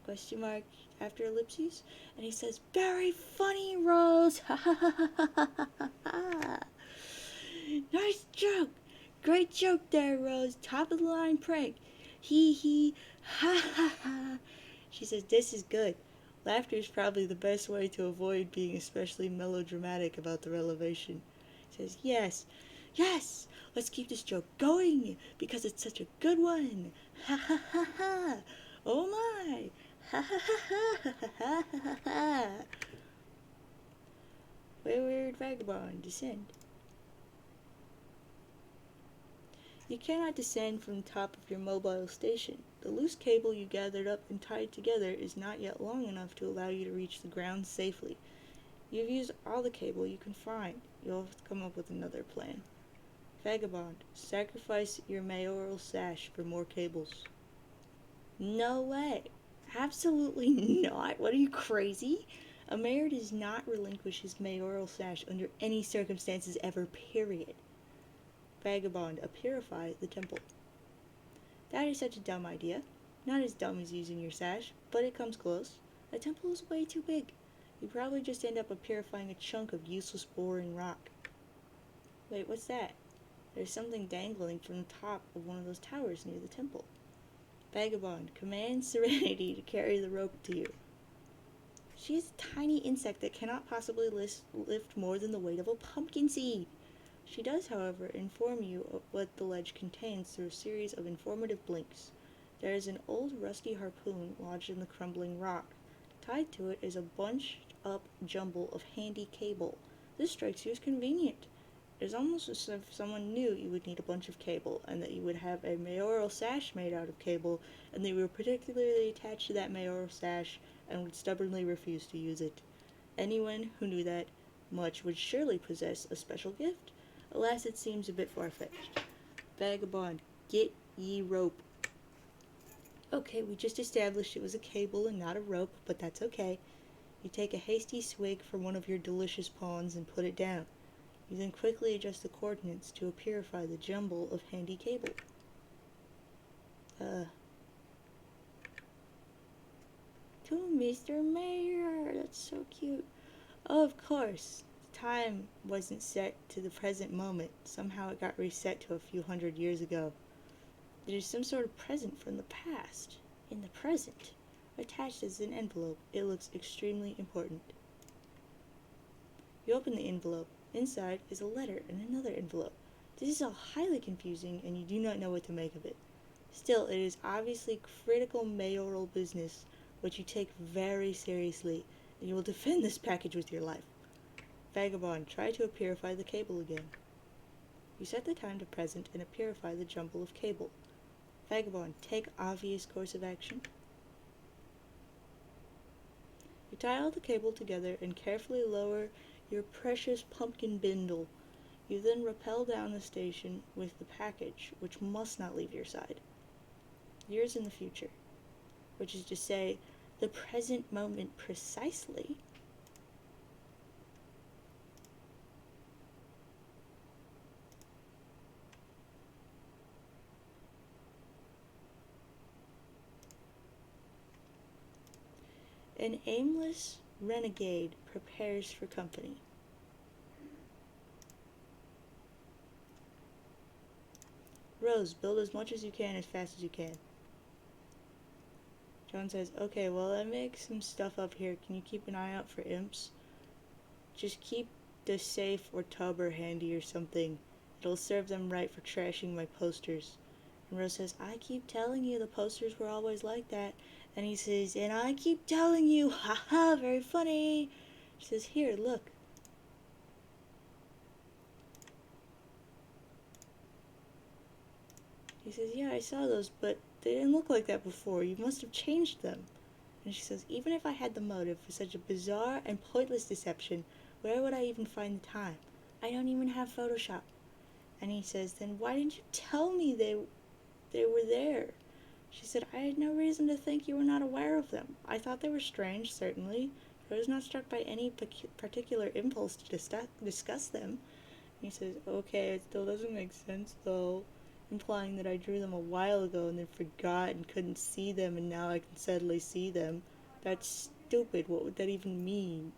Question mark after ellipses. And he says, very funny, Rose. Ha ha ha ha ha ha. Nice joke. Great joke there, Rose. Top of the line prank. He. Ha ha ha. She says, this is good. Laughter is probably the best way to avoid being especially melodramatic about the revelation. He says, yes, let's keep this joke going, because it's such a good one. Ha ha ha ha. Oh my. Ha ha ha ha ha ha ha ha. Wayward vagabond, descend. You cannot descend from the top of your mobile station. The loose cable you gathered up and tied together is not yet long enough to allow you to reach the ground safely. You've used all the cable you can find. You'll have to come up with another plan. Vagabond, sacrifice your mayoral sash for more cables. No way. Absolutely not. What are you, crazy? A mayor does not relinquish his mayoral sash under any circumstances ever, period. Vagabond, purify the temple. That is such a dumb idea. Not as dumb as using your sash, but it comes close. A temple is way too big. You probably just end up purifying a chunk of useless boring rock. Wait, what's that? There's something dangling from the top of one of those towers near the temple. Vagabond, command Serenity to carry the rope to you. She is a tiny insect that cannot possibly lift more than the weight of a pumpkin seed. She does, however, inform you of what the ledge contains through a series of informative blinks. There is an old rusty harpoon lodged in the crumbling rock. Tied to it is a bunched-up jumble of handy cable. This strikes you as convenient. It is almost as if someone knew you would need a bunch of cable, and that you would have a mayoral sash made out of cable, and they were particularly attached to that mayoral sash and would stubbornly refuse to use it. Anyone who knew that much would surely possess a special gift. Alas, it seems a bit far-fetched. Vagabond, get ye rope. Okay, we just established it was a cable and not a rope, but that's okay. You take a hasty swig from one of your delicious pawns and put it down. You then quickly adjust the coordinates to purify the jumble of handy cable. To to Mr. Mayor. That's so cute. Oh, of course. Time wasn't set to the present moment. Somehow it got reset to a few hundred years ago. There's some sort of present from the past. In the present. Attached as an envelope. It looks extremely important. You open the envelope. Inside is a letter and another envelope. This is all highly confusing and you do not know what to make of it. Still, it is obviously critical mayoral business, which you take very seriously, and you will defend this package with your life. Vagabond, try to purify the cable again. You set the time to present and purify the jumble of cable. Vagabond, take obvious course of action. You tie all the cable together and carefully lower your precious pumpkin bindle. You then rappel down the station with the package, which must not leave your side. Years in the future, which is to say, the present moment precisely. An aimless renegade prepares for company. Rose, build as much as you can as fast as you can. John says, okay, well, I make some stuff up here. Can you keep an eye out for imps? Just keep the safe or tubber handy or something. It'll serve them right for trashing my posters. And Rose says, I keep telling you the posters were always like that. And he says, and I keep telling you, haha, very funny. She says, here, look. He says, yeah, I saw those, but they didn't look like that before. You must have changed them. And she says, even if I had the motive for such a bizarre and pointless deception, where would I even find the time? I don't even have Photoshop. And he says, then why didn't you tell me they were there? She said, I had no reason to think you were not aware of them. I thought they were strange, certainly, but I was not struck by any particular impulse to discuss them. And he says, okay, it still doesn't make sense, though, implying that I drew them a while ago and then forgot and couldn't see them and now I can suddenly see them. That's stupid. What would that even mean?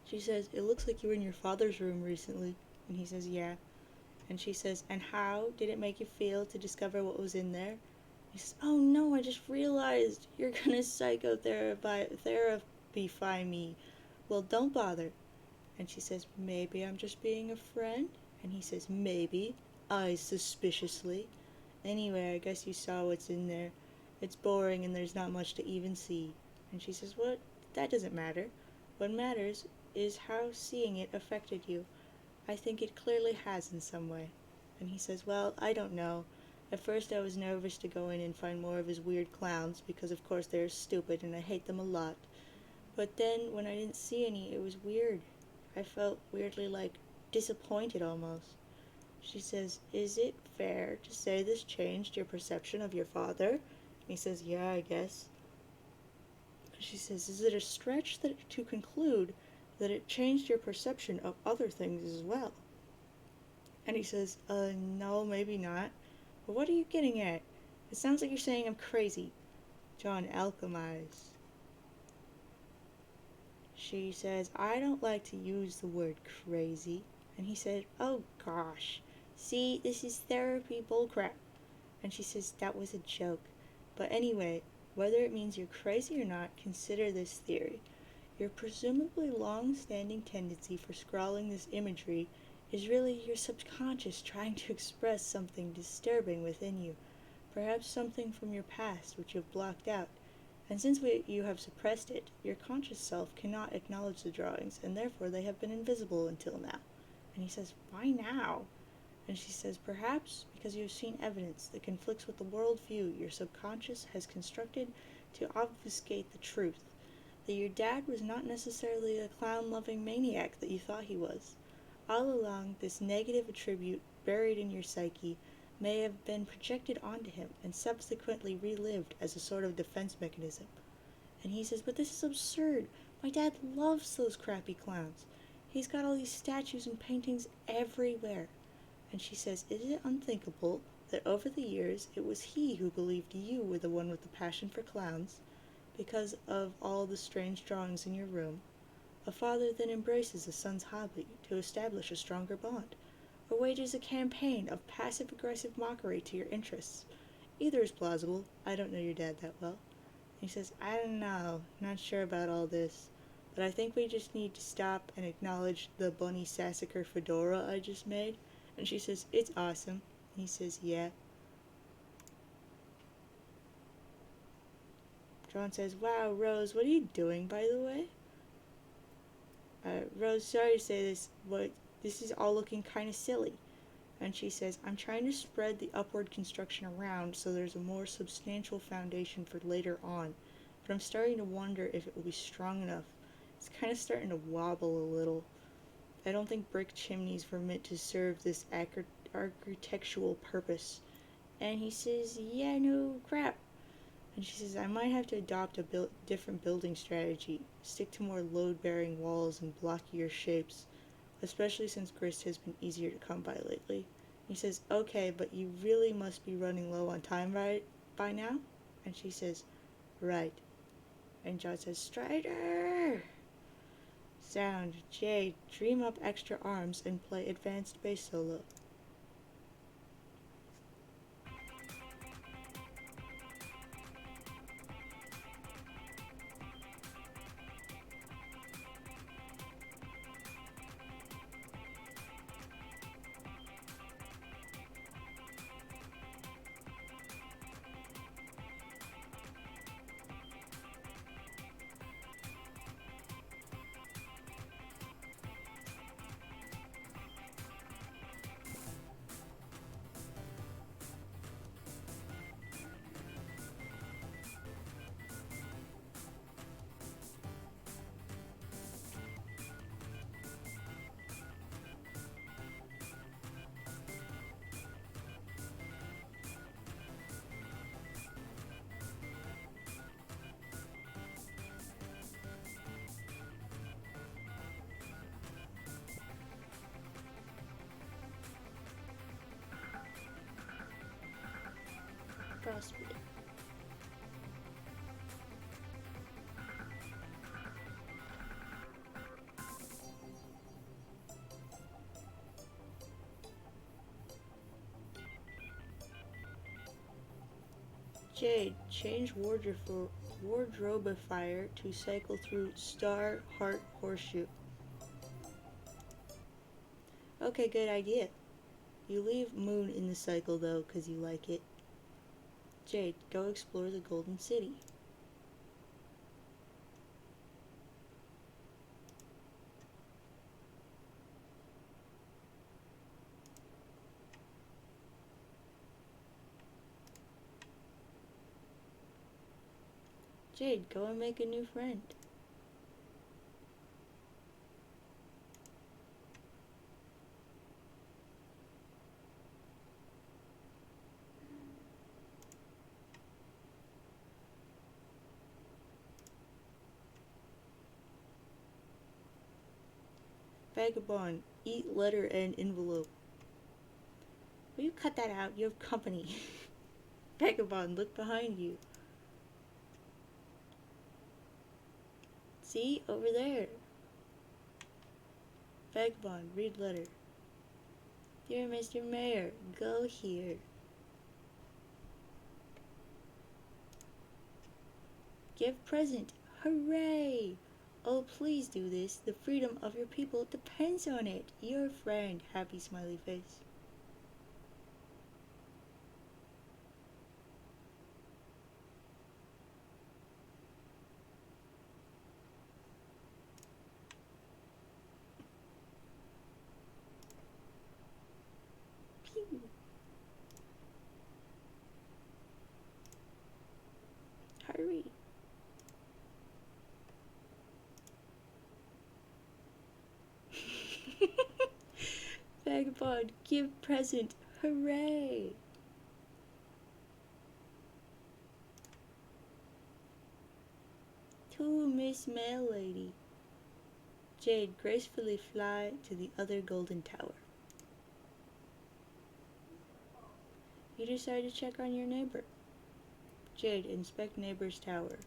She says, it looks like you were in your father's room recently. And he says, yeah. And she says, and how did it make you feel to discover what was in there? He says, oh no, I just realized you're gonna psychotherapy me. Well, don't bother. And she says, maybe I'm just being a friend? And he says, maybe. Eyes suspiciously. Anyway, I guess you saw what's in there. It's boring and there's not much to even see. And she says, what? That doesn't matter. What matters is how seeing it affected you. I think it clearly has in some way. And he says, well, I don't know. At first I was nervous to go in and find more of his weird clowns, because of course they're stupid and I hate them a lot. But then, when I didn't see any, it was weird. I felt weirdly, disappointed almost. She says, is it fair to say this changed your perception of your father? And he says, yeah, I guess. She says, is it a stretch to conclude that it changed your perception of other things as well? And he says, no, maybe not. But what are you getting at? It sounds like you're saying I'm crazy. John, alchemize. She says, I don't like to use the word crazy. And he said, oh gosh. See, this is therapy bullcrap. And she says, that was a joke. But anyway, whether it means you're crazy or not, consider this theory. Your presumably long-standing tendency for scrawling this imagery is really your subconscious trying to express something disturbing within you, perhaps something from your past which you have blocked out. And since you have suppressed it, your conscious self cannot acknowledge the drawings, and therefore they have been invisible until now. And he says, why now? And she says, perhaps because you have seen evidence that conflicts with the worldview your subconscious has constructed to obfuscate the truth, that your dad was not necessarily a clown-loving maniac that you thought he was. All along, this negative attribute buried in your psyche may have been projected onto him and subsequently relived as a sort of defense mechanism. And he says, but this is absurd. My dad loves those crappy clowns. He's got all these statues and paintings everywhere. And she says, is it unthinkable that over the years it was he who believed you were the one with the passion for clowns, because of all the strange drawings in your room. A father then embraces a son's hobby to establish a stronger bond, or wages a campaign of passive-aggressive mockery to your interests. Either is plausible. I don't know your dad that well. He says, I don't know, not sure about all this, but I think we just need to stop and acknowledge the bunny sassacre fedora I just made. And she says, it's awesome. He says, yeah. John says, wow, Rose, what are you doing, by the way? Rose, sorry to say this, but this is all looking kind of silly. And she says, I'm trying to spread the upward construction around so there's a more substantial foundation for later on, but I'm starting to wonder if it will be strong enough. It's kind of starting to wobble a little. I don't think brick chimneys were meant to serve this architectural purpose. And he says, yeah, no crap. And she says, I might have to adopt a different building strategy, stick to more load-bearing walls and blockier shapes, especially since grist has been easier to come by lately. He says, okay, but you really must be running low on time by now? And she says, right. And John says, Strider! Sound, Jade, dream up extra arms and play advanced bass solo. Prospit. Jade, change wardrobifier to cycle through Star Heart Horseshoe. Okay, good idea. You leave Moon in the cycle though, 'cause you like it. Jade, go explore the Golden City. Jade, go and make a new friend. Vagabond, eat letter and envelope. Will you cut that out? You have company. Vagabond, look behind you. See? Over there. Vagabond, read letter. Dear Mr. Mayor, go here. Give present. Hooray! Oh, please do this. The freedom of your people depends on it. Your friend. Happy smiley face. Pew. Hurry. Vagabond, give present. Hooray! To Miss Mail Lady. Jade, gracefully fly to the other golden tower. You decide to check on your neighbor. Jade, inspect neighbor's tower.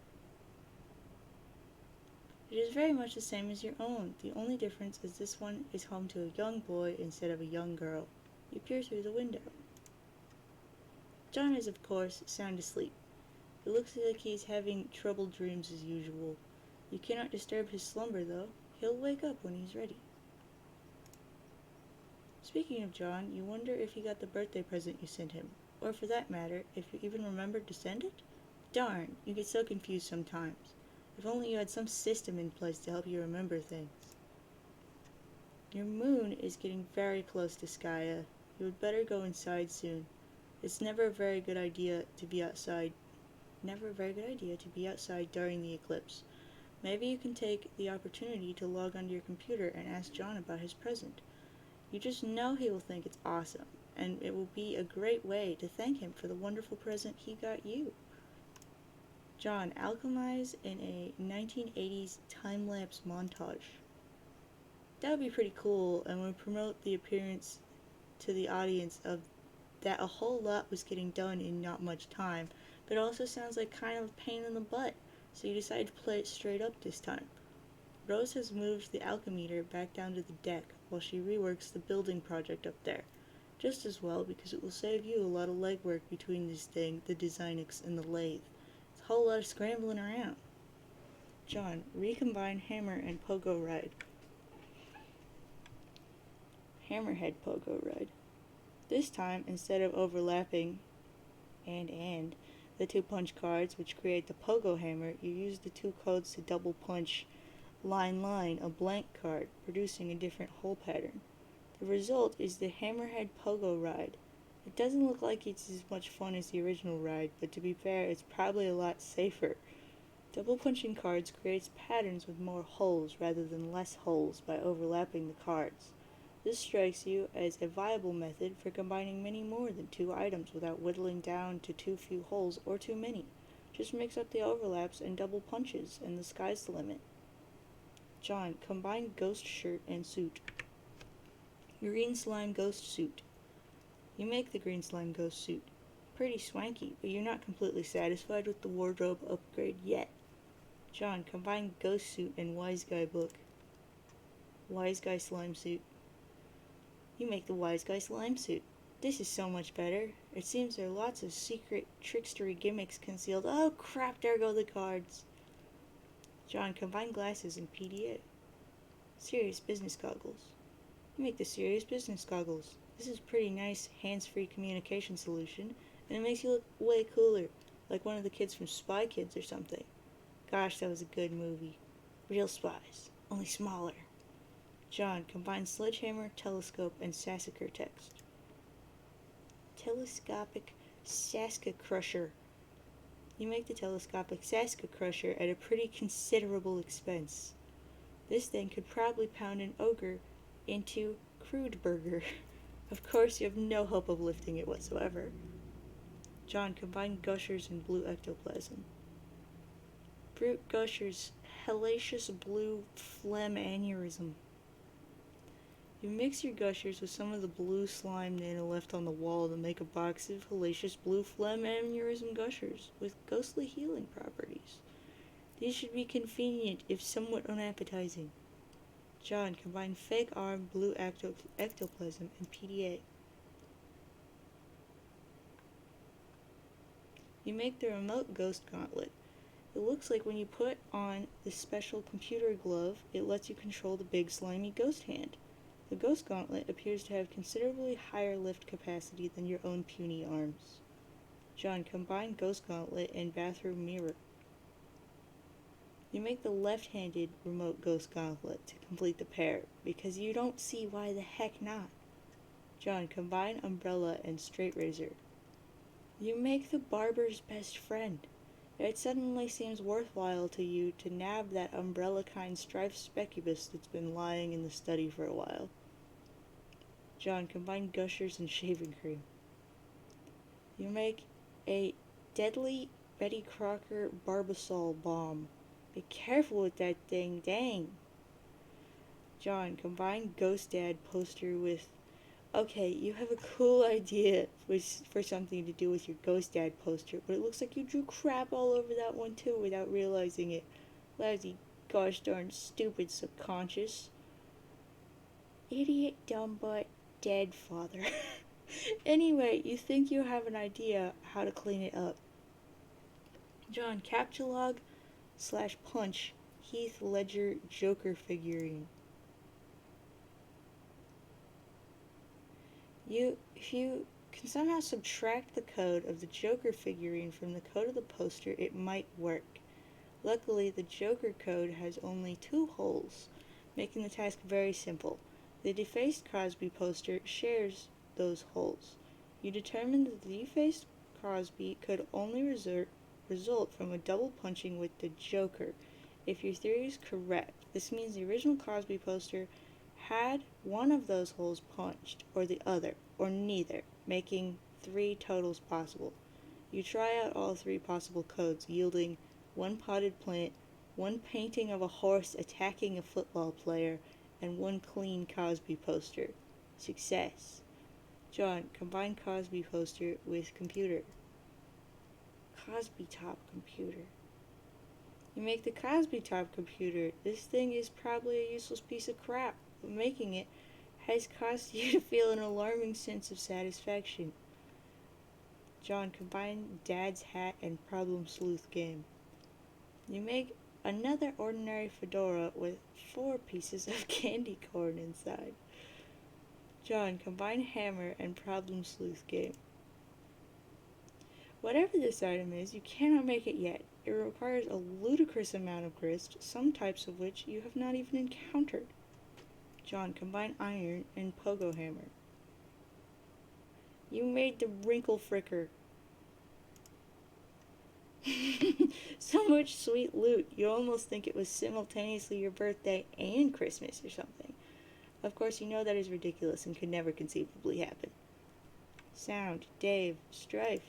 It is very much the same as your own. The only difference is this one is home to a young boy instead of a young girl. You peer through the window. John is, of course, sound asleep. It looks like he is having troubled dreams as usual. You cannot disturb his slumber, though. He'll wake up when he's ready. Speaking of John, you wonder if he got the birthday present you sent him. Or for that matter, if you even remembered to send it? Darn, you get so confused sometimes. If only you had some system in place to help you remember things. Your moon is getting very close to Skya. You would better go inside soon. It's never a very good idea to be outside during the eclipse. Maybe you can take the opportunity to log onto your computer and ask John about his present. You just know he will think it's awesome, and it will be a great way to thank him for the wonderful present he got you. John, alchemize in a 1980s time-lapse montage. That would be pretty cool and would promote the appearance to the audience of that a whole lot was getting done in not much time, but it also sounds like kind of a pain in the butt, so you decide to play it straight up this time. Rose has moved the alchemeter back down to the deck while she reworks the building project up there. Just as well, because it will save you a lot of legwork between this thing, the Designix, and the lathe. It's a whole lot of scrambling around. John, recombine hammer and pogo ride. Hammerhead pogo ride. This time, instead of overlapping and the two punch cards which create the pogo hammer, you use the two codes to double punch line, a blank card, producing a different hole pattern. The result is the Hammerhead Pogo Ride. It doesn't look like it's as much fun as the original ride, but to be fair, it's probably a lot safer. Double punching cards creates patterns with more holes rather than less holes by overlapping the cards. This strikes you as a viable method for combining many more than two items without whittling down to too few holes or too many. Just mix up the overlaps and double punches, and the sky's the limit. John, combine ghost shirt and suit. Green slime ghost suit. You make the green slime ghost suit. Pretty swanky, but you're not completely satisfied with the wardrobe upgrade yet. John, combine ghost suit and wise guy book. Wise guy slime suit. You make the wise guy slime suit. This is so much better. It seems there are lots of secret trickstery gimmicks concealed. Oh crap, there go the cards. John, combine glasses and PDA. Serious business goggles. You make the serious business goggles. This is a pretty nice hands-free communication solution, and it makes you look way cooler, like one of the kids from Spy Kids or something. Gosh, that was a good movie. Real spies, only smaller. John, combine sledgehammer, telescope, and Sassacre text. Telescopic Saska Crusher. You make the telescopic Saska Crusher at a pretty considerable expense. This thing could probably pound an ogre into crude burger. Of course, you have no hope of lifting it whatsoever. John, combine gushers and blue ectoplasm. Brute gushers, hellacious blue phlegm aneurysm. You mix your gushers with some of the blue slime nano left on the wall to make a box of hellacious blue phlegm aneurysm gushers with ghostly healing properties. These should be convenient if somewhat unappetizing. John, combine fake arm, blue ectoplasm, and PDA. You make the remote ghost gauntlet. It looks like when you put on this special computer glove, it lets you control the big slimy ghost hand. The ghost gauntlet appears to have considerably higher lift capacity than your own puny arms. John, combine ghost gauntlet and bathroom mirror. You make the left-handed remote ghost gauntlet to complete the pair, because you don't see why the heck not. John, combine umbrella and straight razor. You make the barber's best friend. It suddenly seems worthwhile to you to nab that umbrella-kind striped specubus that's been lying in the study for a while. John, combine gushers and shaving cream. You make a deadly Betty Crocker Barbasol bomb. Be careful with that thing, dang. John, combine Ghost Dad poster with Okay, you have a cool idea for something to do with your Ghost Dad poster, but it looks like you drew crap all over that one too without realizing it. Lousy, gosh darn stupid subconscious. Idiot, dumb butt, dead father. Anyway, you think you have an idea how to clean it up. John, capture log / punch Heath Ledger Joker figurine. If you can somehow subtract the code of the Joker figurine from the code of the poster, it might work. Luckily, the Joker code has only 2 holes, making the task very simple. The defaced Crosby poster shares those holes. You determine that the defaced Crosby could only result from a double punching with the Joker. If your theory is correct, this means the original Crosby poster had one of those holes punched, or the other, or neither, making 3 totals possible. You try out all 3 possible codes, yielding 1 potted plant, 1 painting of a horse attacking a football player, and 1 clean Cosby poster. Success. John, combine Cosby poster with computer. Cosby top computer. You make the Cosby top computer. This thing is probably a useless piece of crap, but making it has caused you to feel an alarming sense of satisfaction. John, combine Dad's hat and Problem Sleuth game. You make another ordinary fedora with 4 pieces of candy corn inside. John, combine hammer and Problem Sleuth game. Whatever this item is, you cannot make it yet. It requires a ludicrous amount of grist, some types of which you have not even encountered. John, combine iron and pogo hammer. You made the wrinkle fricker. So much sweet loot, you almost think it was simultaneously your birthday and Christmas or something. Of course, you know that is ridiculous and could never conceivably happen. Sound, Dave, Strife.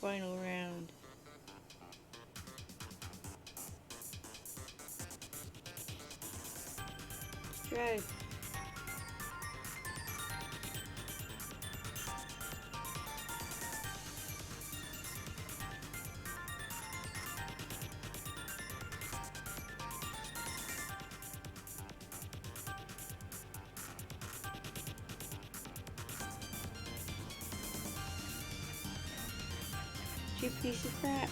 Final round. Strife. You piece of crap.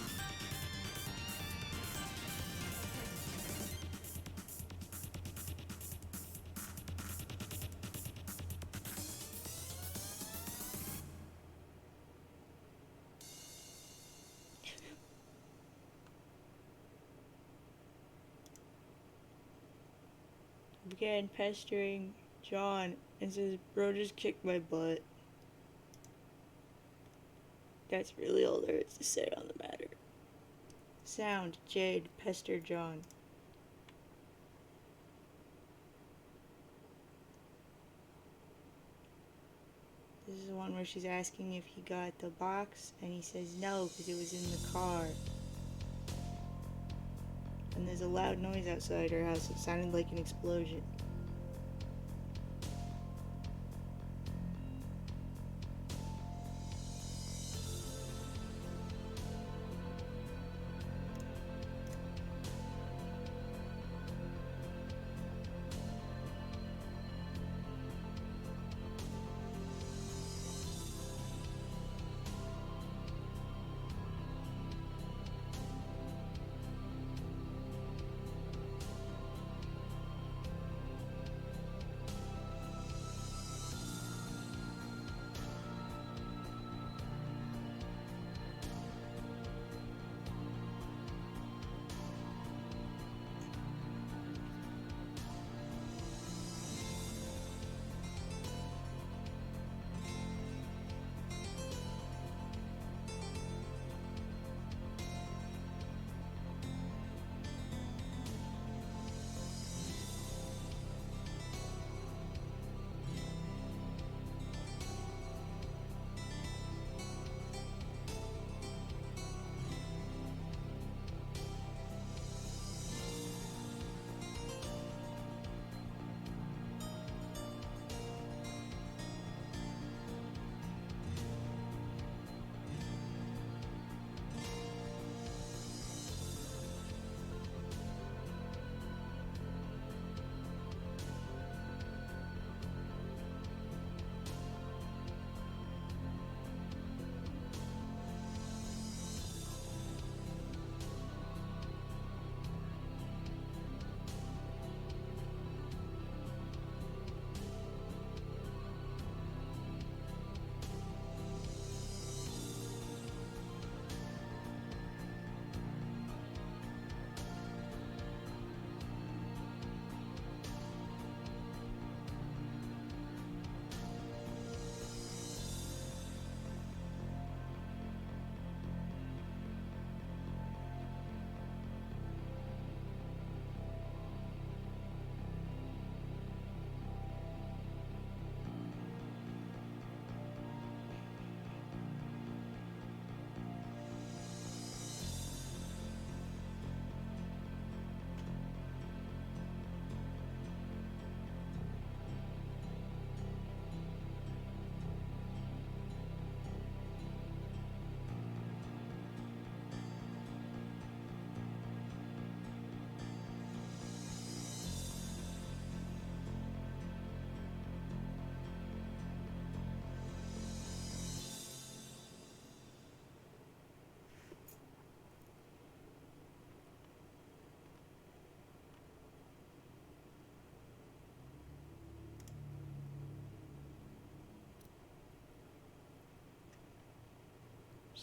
Began pestering John and says, "Bro, just kicked my butt." That's really all there is to say on the matter. Sound, Jade, pester John. This is the one where she's asking if he got the box, and he says no, because it was in the car. And there's a loud noise outside her house. It sounded like an explosion.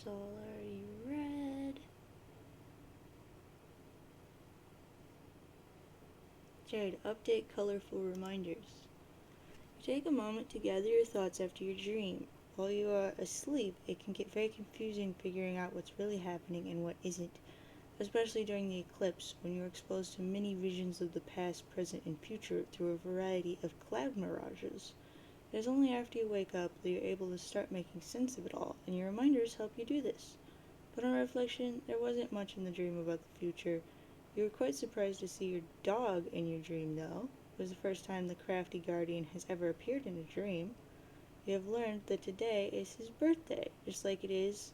all already read. Jade, update colorful reminders. You take a moment to gather your thoughts after your dream. While you are asleep, it can get very confusing figuring out what's really happening and what isn't, especially during the eclipse when you're exposed to many visions of the past, present, and future through a variety of cloud mirages. It is only after you wake up that you're able to start making sense of it all, and your reminders help you do this. But on reflection, there wasn't much in the dream about the future. You were quite surprised to see your dog in your dream, though. It was the first time the crafty guardian has ever appeared in a dream. You have learned that today is his birthday, just like it is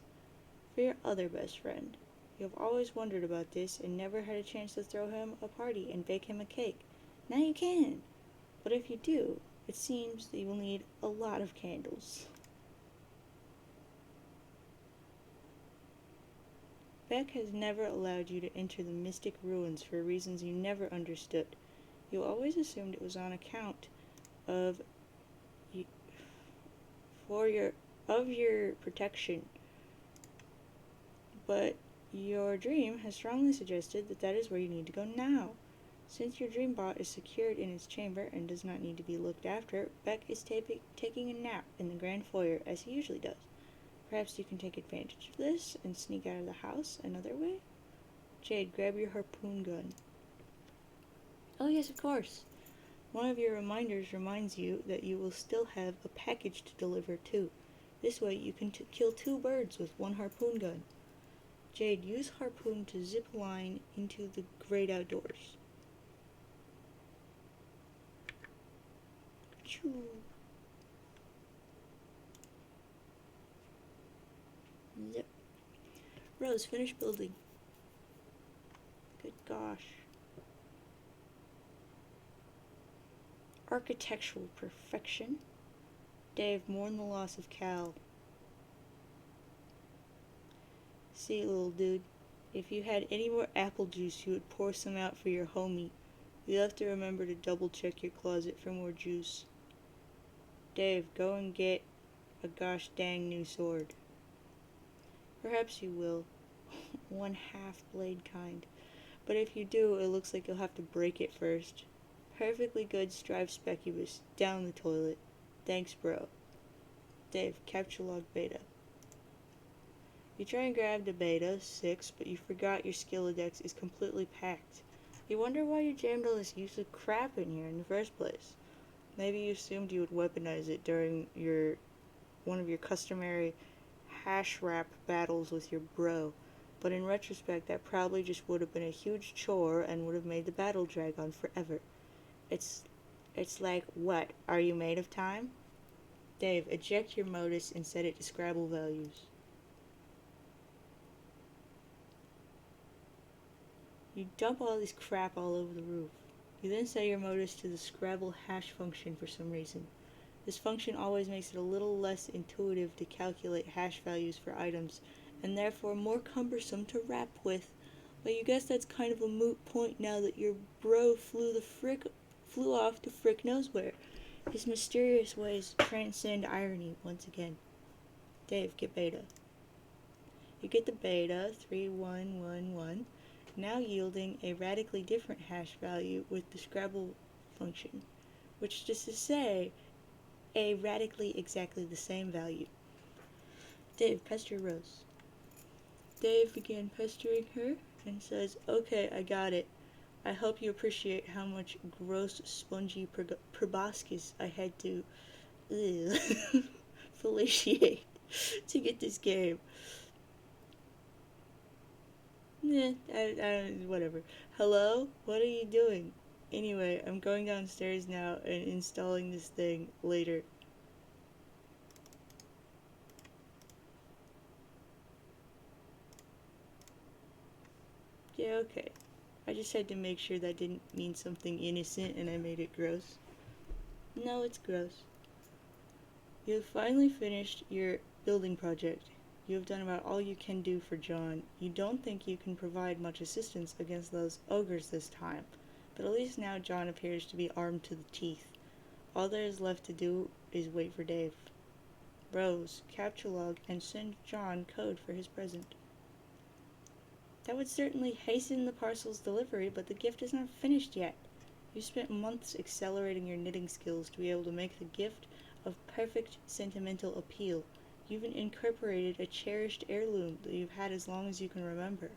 for your other best friend. You have always wondered about this and never had a chance to throw him a party and bake him a cake. Now you can! But if you do, it seems that you will need a lot of candles. Beck has never allowed you to enter the mystic ruins for reasons you never understood. You always assumed it was on account of your protection, but your dream has strongly suggested that that is where you need to go now. Since your dream bot is secured in its chamber and does not need to be looked after, Beck is taking a nap in the grand foyer as he usually does. Perhaps you can take advantage of this and sneak out of the house another way? Jade, grab your harpoon gun. Oh yes, of course. One of your reminders reminds you that you will still have a package to deliver too. This way you can kill 2 birds with 1 harpoon gun. Jade, use harpoon to zip line into the great outdoors. Choo. Zip. Rose, finish building. Good gosh. Architectural perfection. Dave, mourn the loss of Cal. See, little dude, if you had any more apple juice, you would pour some out for your homie. You'll have to remember to double check your closet for more juice. Dave, go and get a gosh dang new sword. Perhaps you will. 1 half-blade kind. But if you do, it looks like you'll have to break it first. Perfectly good strive specubus. Down the toilet. Thanks, bro. Dave, capture log beta. You try and grab the beta, 6, but you forgot your Skillodex is completely packed. You wonder why you jammed all this useless crap in here in the first place. Maybe you assumed you would weaponize it during one of your customary hash wrap battles with your bro, but in retrospect that probably just would have been a huge chore and would have made the battle drag on forever. It's like, what, are you made of time? Dave, eject your modus and set it to Scrabble values. You dump all this crap all over the roof. You then set your modus to the Scrabble hash function for some reason. This function always makes it a little less intuitive to calculate hash values for items, and therefore more cumbersome to rap with. But you guess that's kind of a moot point now that your bro flew off to frick knows where. His mysterious ways transcend irony once again. Dave, get beta. You get the beta, 3111, now yielding a radically different hash value with the Scrabble function, which is to say, a radically exactly the same value. Dave, pester Rose. Dave began pestering her and says, okay, I got it. I hope you appreciate how much gross, spongy proboscis I had to fellatiate to get this game. Whatever. Hello? What are you doing? Anyway, I'm going downstairs now and installing this thing later. Yeah, okay. I just had to make sure that didn't mean something innocent and I made it gross. No, it's gross. You have finally finished your building project. You have done about all you can do for John. You don't think you can provide much assistance against those ogres this time, but at least now John appears to be armed to the teeth. All there is left to do is wait for Dave. Rose, capture log, and send John code for his present. That would certainly hasten the parcel's delivery, but the gift is not finished yet. You spent months accelerating your knitting skills to be able to make the gift of perfect sentimental appeal. You've incorporated a cherished heirloom that you've had as long as you can remember.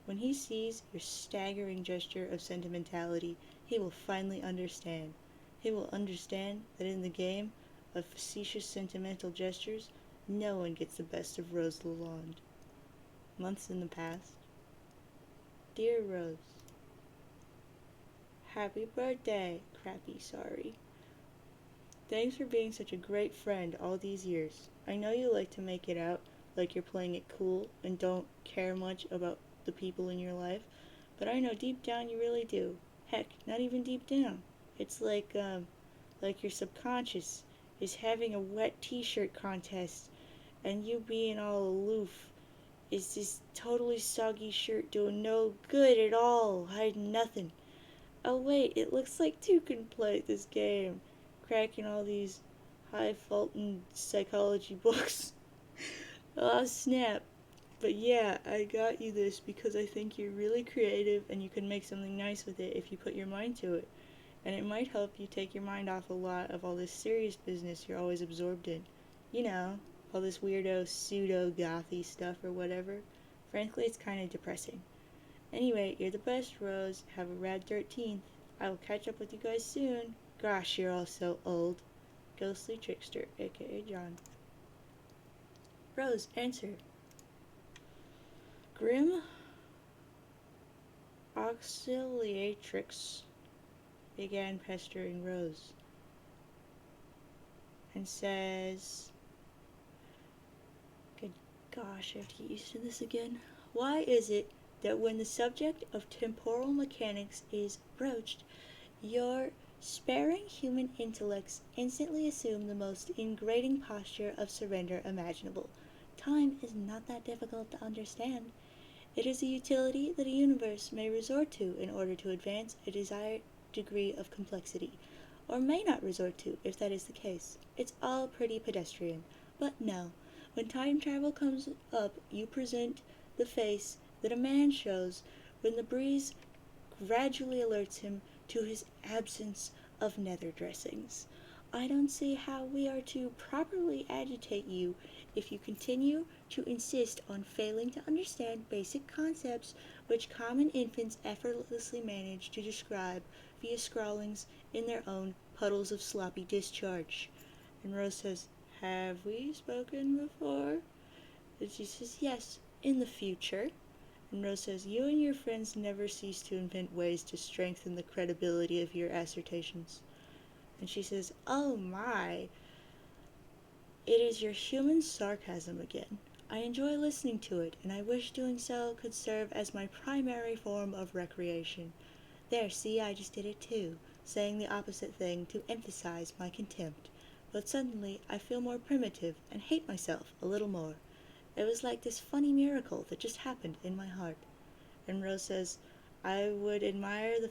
When he sees your staggering gesture of sentimentality, he will finally understand. He will understand that in the game of facetious sentimental gestures, no one gets the best of Rose Lalonde. Months in the past. Dear Rose, happy birthday, crappy sorry. Thanks for being such a great friend all these years. I know you like to make it out like you're playing it cool and don't care much about the people in your life, but I know deep down you really do. Heck, not even deep down. It's like your subconscious is having a wet t-shirt contest and you being all aloof is this totally soggy shirt doing no good at all, hiding nothing. Oh wait, it looks like two can play this game, cracking all these high-faultin psychology books. Oh snap. But yeah, I got you this because I think you're really creative and you can make something nice with it if you put your mind to it. And it might help you take your mind off a lot of all this serious business you're always absorbed in. You know, all this weirdo pseudo-gothy stuff or whatever. Frankly, it's kind of depressing. Anyway, you're the best, Rose. Have a rad 13th. I will catch up with you guys soon. Gosh, you're all so old. Ghostly Trickster, aka John. Rose, answer. Grim Auxiliatrix began pestering Rose and says, good gosh, I have to get used to this again. Why is it that when the subject of temporal mechanics is broached, your sparing human intellects instantly assume the most ingrating posture of surrender imaginable? Time is not that difficult to understand. It is a utility that a universe may resort to in order to advance a desired degree of complexity, or may not resort to if that is the case. It's all pretty pedestrian. But no, when time travel comes up, you present the face that a man shows when the breeze gradually alerts him to his absence of nether dressings. I don't see how we are to properly agitate you if you continue to insist on failing to understand basic concepts which common infants effortlessly manage to describe via scrawlings in their own puddles of sloppy discharge. And Rose says, have we spoken before? And she says, yes, in the future. And Rose says, you and your friends never cease to invent ways to strengthen the credibility of your assertions. And she says, oh my, it is your human sarcasm again. I enjoy listening to it, and I wish doing so could serve as my primary form of recreation. There, see, I just did it too, saying the opposite thing to emphasize my contempt. But suddenly I feel more primitive and hate myself a little more. It was like this funny miracle that just happened in my heart. And Rose says, I would admire the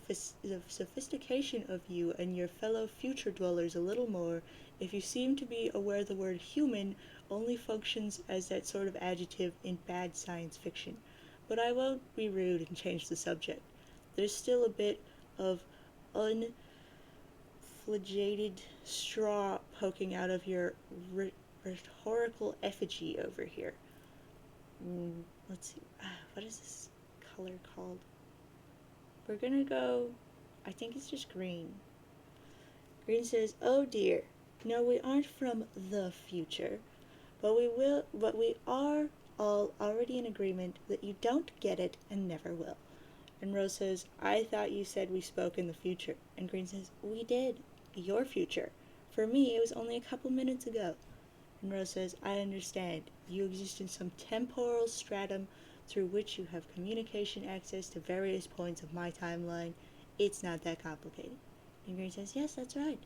sophistication of you and your fellow future dwellers a little more if you seem to be aware the word human only functions as that sort of adjective in bad science fiction. But I won't be rude and change the subject. There's still a bit of unflagellated straw poking out of your rhetorical effigy over here. Let's see, what is this color called? We're gonna go, I think it's just green. Green says, oh dear, no, we aren't from the future, but we are all already in agreement that you don't get it and never will. And Rose says, I thought you said we spoke in the future. And Green says, we did, your future. For me, it was only a couple minutes ago. And Rose says, I understand. You exist in some temporal stratum through which you have communication access to various points of my timeline. It's not that complicated. And Green says, yes, that's right.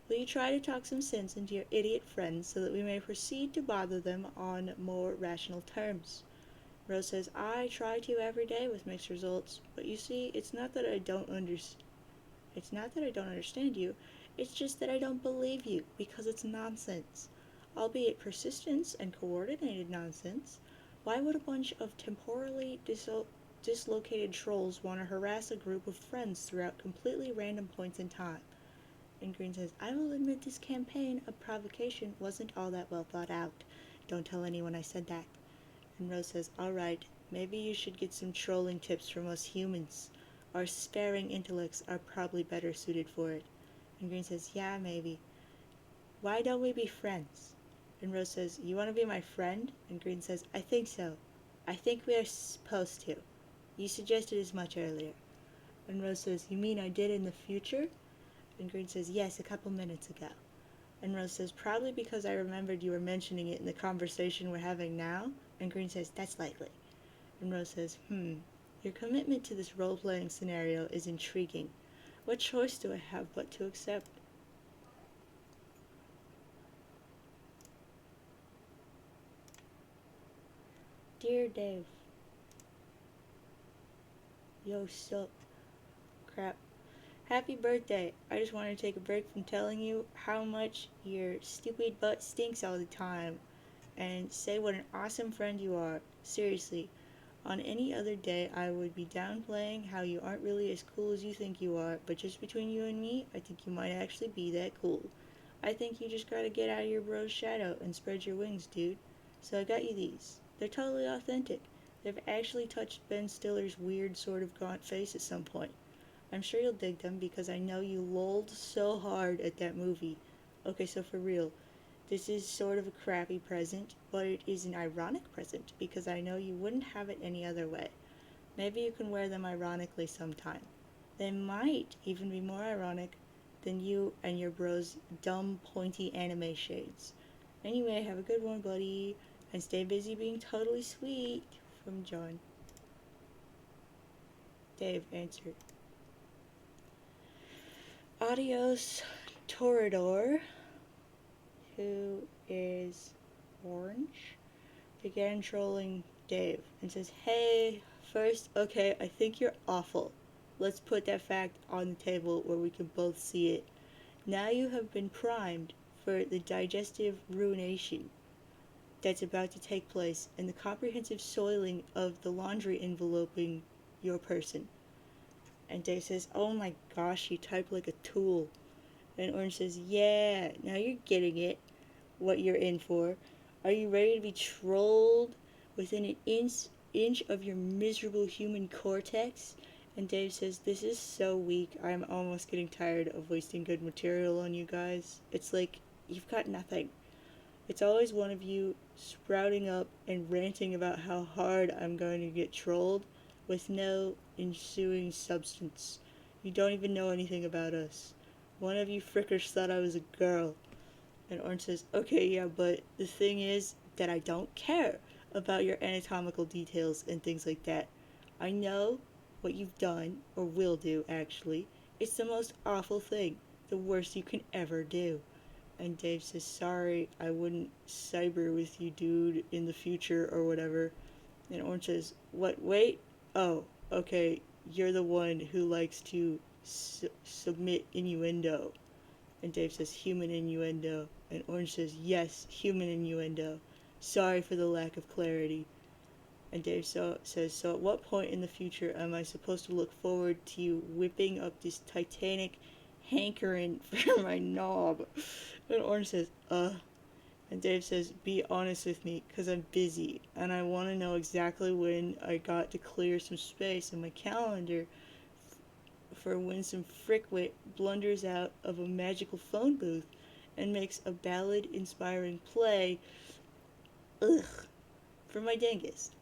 Will you try to talk some sense into your idiot friends so that we may proceed to bother them on more rational terms? Rose says, I try to every day with mixed results, but you see, it's not that I don't understand you, it's just that I don't believe you, because it's nonsense. albeit persistence and coordinated nonsense. Why would a bunch of temporally dislocated trolls want to harass a group of friends throughout completely random points in time? And Green says, I will admit this campaign of provocation wasn't all that well thought out. Don't tell anyone I said that. And Rose says, alright, maybe you should get some trolling tips from us humans. Our sparing intellects are probably better suited for it. And Green says, yeah, maybe. Why don't we be friends? And Rose says, you want to be my friend? And Green says, I think so. I think we are supposed to. You suggested as much earlier. And Rose says, you mean I did in the future? And Green says, yes, a couple minutes ago. And Rose says, probably because I remembered you were mentioning it in the conversation we're having now. And Green says, that's likely. And Rose says, your commitment to this role-playing scenario is intriguing. What choice do I have but to accept? Dear Dave. Yo, sup? Crap. Happy birthday. I just wanted to take a break from telling you how much your stupid butt stinks all the time and say what an awesome friend you are. Seriously, on any other day I would be downplaying how you aren't really as cool as you think you are, but just between you and me, I think you might actually be that cool. I think you just gotta get out of your bro's shadow and spread your wings, dude. So I got you these. They're totally authentic. They've actually touched Ben Stiller's weird sort of gaunt face at some point. I'm sure you'll dig them because I know you lolled so hard at that movie. Okay, so for real, this is sort of a crappy present, but it is an ironic present because I know you wouldn't have it any other way. Maybe you can wear them ironically sometime. They might even be more ironic than you and your bro's dumb, pointy anime shades. Anyway, have a good one, buddy, and stay busy being totally sweet. From John. Dave answered. Adios, Torador, who is orange, began trolling Dave and says, hey, first, okay, I think you're awful. Let's put that fact on the table where we can both see it. Now you have been primed for the digestive ruination that's about to take place and the comprehensive soiling of the laundry enveloping your person. And Dave says, oh my gosh, you type like a tool. And Orange says, yeah, now you're getting it, what you're in for. Are you ready to be trolled within an inch of your miserable human cortex? And Dave says, this is so weak, I'm almost getting tired of wasting good material on you guys. It's like, you've got nothing. It's always one of you sprouting up and ranting about how hard I'm going to get trolled with no ensuing substance. You don't even know anything about us. One of you frickers thought I was a girl. And Orange says, okay, yeah, but the thing is that I don't care about your anatomical details and things like that. I know what you've done, or will do, actually. It's the most awful thing. The worst you can ever do. And Dave says, sorry, I wouldn't cyber with you, dude, in the future or whatever. And Orange says, what, wait? Oh, okay, you're the one who likes to submit innuendo. And Dave says, human innuendo. And Orange says, yes, human innuendo. Sorry for the lack of clarity. And Dave says, so at what point in the future am I supposed to look forward to you whipping up this titanic hankering for my knob? And Orange says, And Dave says, be honest with me, 'cause I'm busy, and I want to know exactly when I got to clear some space in my calendar for when some frickwit blunders out of a magical phone booth and makes a ballad-inspiring play, for my dingus.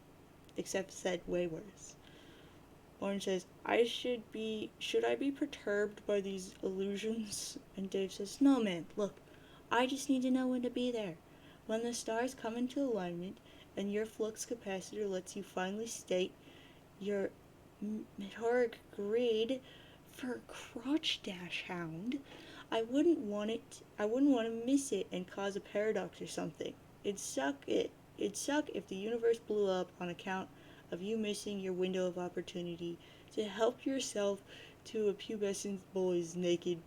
Except said way worse. Orange says, should I be perturbed by these illusions? And Dave says, no man, look, I just need to know when to be there. When the stars come into alignment and your flux capacitor lets you finally state your meteoric greed for crotch dash hound, I wouldn't want to miss it and cause a paradox or something. It'd suck if the universe blew up on account of you missing your window of opportunity to help yourself to a pubescent boy's naked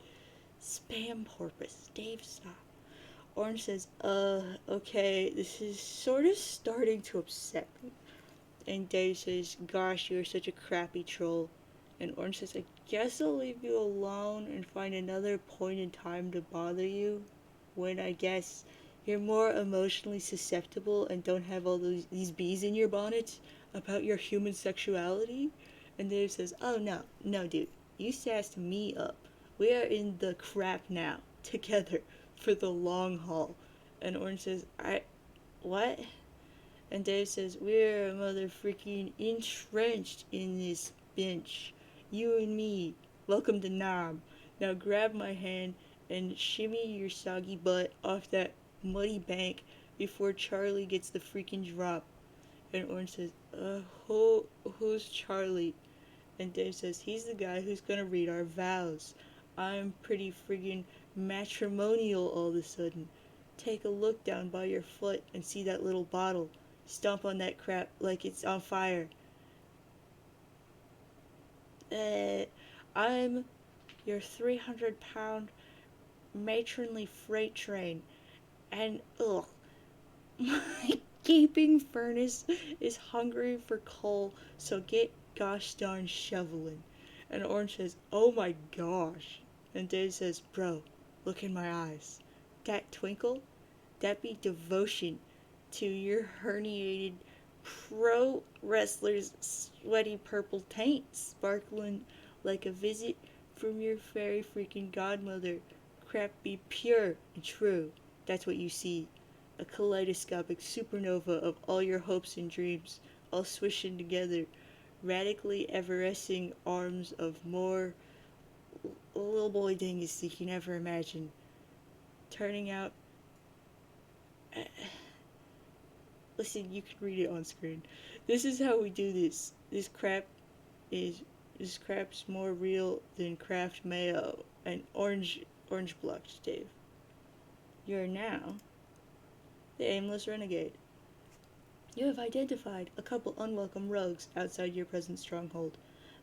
spam porpoise. Dave, stop. Orange says, okay, this is sort of starting to upset me. And Dave says, gosh, you're such a crappy troll. And Orange says, I guess I'll leave you alone and find another point in time to bother you when I guess you're more emotionally susceptible and don't have all these bees in your bonnet about your human sexuality. And Dave says, oh no dude, you sassed me up. We are in the crap now, together, for the long haul. And Orange says, what? And Dave says, we're mother freaking entrenched in this bench. You and me. Welcome to Nam. Now grab my hand and shimmy your soggy butt off that muddy bank before Charlie gets the freaking drop. And Orange says, who's Charlie? And Dave says, he's the guy who's gonna read our vows. I'm pretty friggin' matrimonial all of a sudden. Take a look down by your foot and see that little bottle. Stomp on that crap like it's on fire. I'm your 300-pound matronly freight train. And ugh, my gaping furnace is hungry for coal, so get gosh darn shoveling. And Orange says, oh my gosh. And Dave says, bro, look in my eyes. That twinkle, that be devotion to your herniated pro wrestler's sweaty purple taint, sparkling like a visit from your fairy freaking godmother. Crap be pure and true. That's what you see. A kaleidoscopic supernova of all your hopes and dreams, all swishing together, radically evanescing arms of more little boy dingus you can ever imagine. Turning out. Listen, you can read it on screen. This is how we do this. This crap's more real than Kraft mayo and orange blocked Dave. You're now the aimless renegade. You have identified a couple unwelcome rogues outside your present stronghold.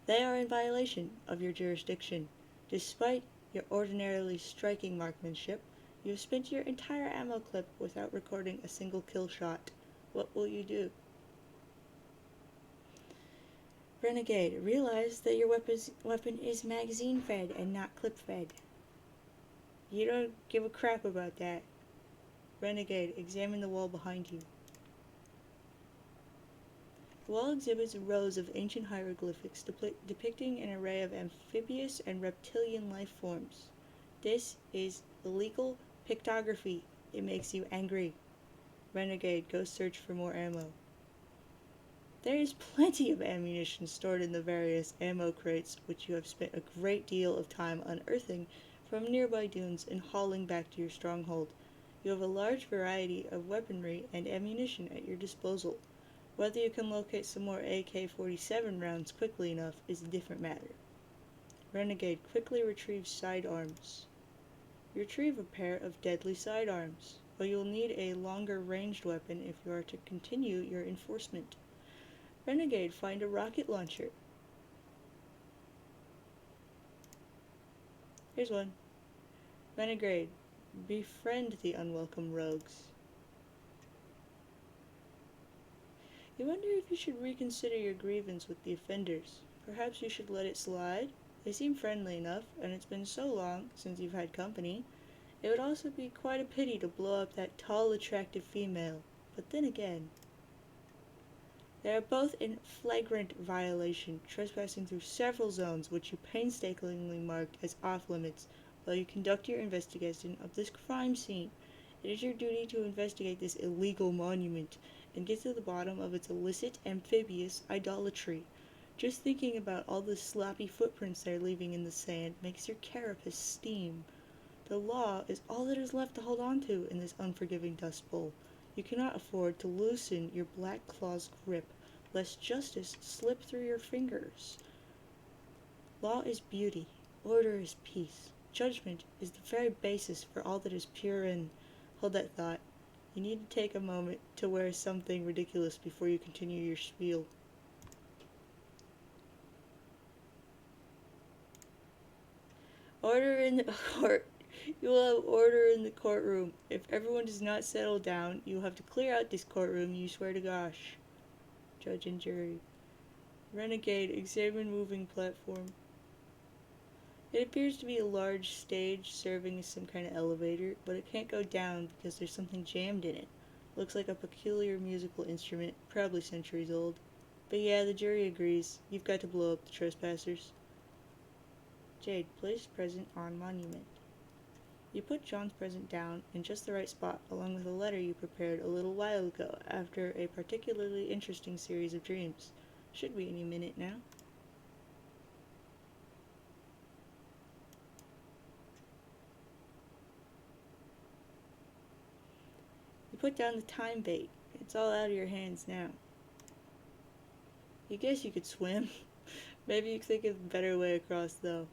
They are in violation of your jurisdiction. Despite your ordinarily striking marksmanship, you have spent your entire ammo clip without recording a single kill shot. What will you do? Renegade, realize that your weapon is magazine fed and not clip fed. You don't give a crap about that. Renegade, examine the wall behind you. The wall exhibits rows of ancient hieroglyphics depicting an array of amphibious and reptilian life forms. This is illegal pictography. It makes you angry. Renegade, go search for more ammo. There is plenty of ammunition stored in the various ammo crates, which you have spent a great deal of time unearthing from nearby dunes and hauling back to your stronghold. You have a large variety of weaponry and ammunition at your disposal. Whether you can locate some more AK-47 rounds quickly enough is a different matter. Renegade quickly retrieves sidearms. You retrieve a pair of deadly sidearms, but you'll need a longer ranged weapon if you are to continue your enforcement. Renegade, find a rocket launcher. Here's one. Renegade, befriend the unwelcome rogues. You wonder if you should reconsider your grievance with the offenders. Perhaps you should let it slide. They seem friendly enough, and it's been so long since you've had company. It would also be quite a pity to blow up that tall, attractive female. But then again, they are both in flagrant violation, trespassing through several zones which you painstakingly marked as off-limits while you conduct your investigation of this crime scene. It is your duty to investigate this illegal monument and get to the bottom of its illicit amphibious idolatry. Just thinking about all the sloppy footprints they're leaving in the sand makes your carapace steam. The law is all that is left to hold on to in this unforgiving dust bowl. You cannot afford to loosen your black claw's grip, lest justice slip through your fingers. Law is beauty, order is peace, judgment is the very basis for all that is pure and... Hold that thought. You need to take a moment to wear something ridiculous before you continue your spiel. Order in the You will have order in the courtroom. If everyone does not settle down, you will have to clear out this courtroom, you swear to gosh. Judge and jury. Renegade, examine moving platform. It appears to be a large stage serving as some kind of elevator, but it can't go down because there's something jammed in it. Looks like a peculiar musical instrument, probably centuries old. But yeah, the jury agrees. You've got to blow up the trespassers. Jade, place present on monument. You put John's present down in just the right spot, along with a letter you prepared a little while ago after a particularly interesting series of dreams. Should be any minute now. You put down the time bait. It's all out of your hands now. You guess you could swim. Maybe you think of a better way across, though.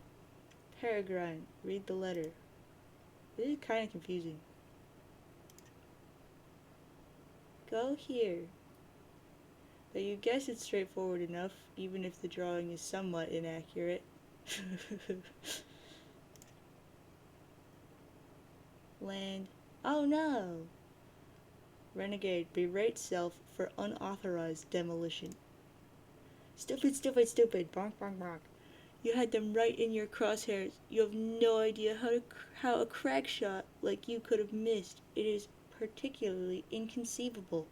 Peregrine, read the letter. This is kind of confusing. Go here. But you guess it's straightforward enough, even if the drawing is somewhat inaccurate. Land. Oh no! Renegade, berate self for unauthorized demolition. Stupid, stupid, stupid. Bonk, bonk, bonk. You had them right in your crosshairs. You have no idea how a crack shot like you could have missed. It is particularly inconceivable.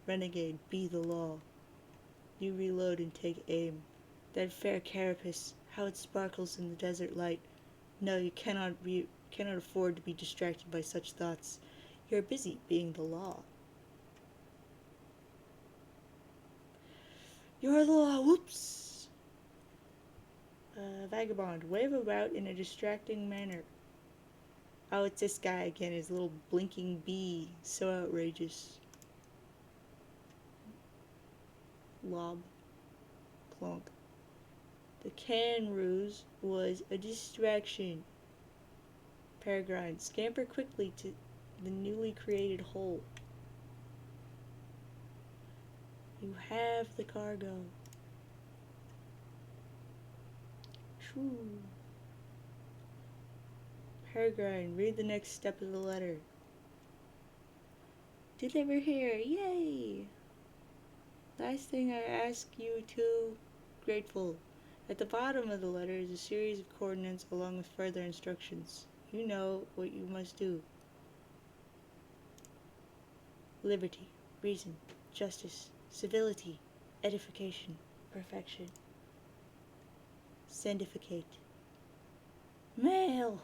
Renegade, be the law. You reload and take aim. That fair carapace, how it sparkles in the desert light. No, you cannot afford to be distracted by such thoughts. You're busy being the law. You're the law. Whoops. Vagabond, wave about in a distracting manner. Oh, it's this guy again, his little blinking bee. So outrageous. Lob. Clonk. The can ruse was a distraction. Peregrine, scamper quickly to the newly created hole. You have the cargo. Shoo. Peregrine, read the next step of the letter. Deliver here, yay! Last thing I ask you to, grateful. At the bottom of the letter is a series of coordinates along with further instructions. You know what you must do. Liberty, reason, justice, civility, edification, perfection. Sendificate. Mail!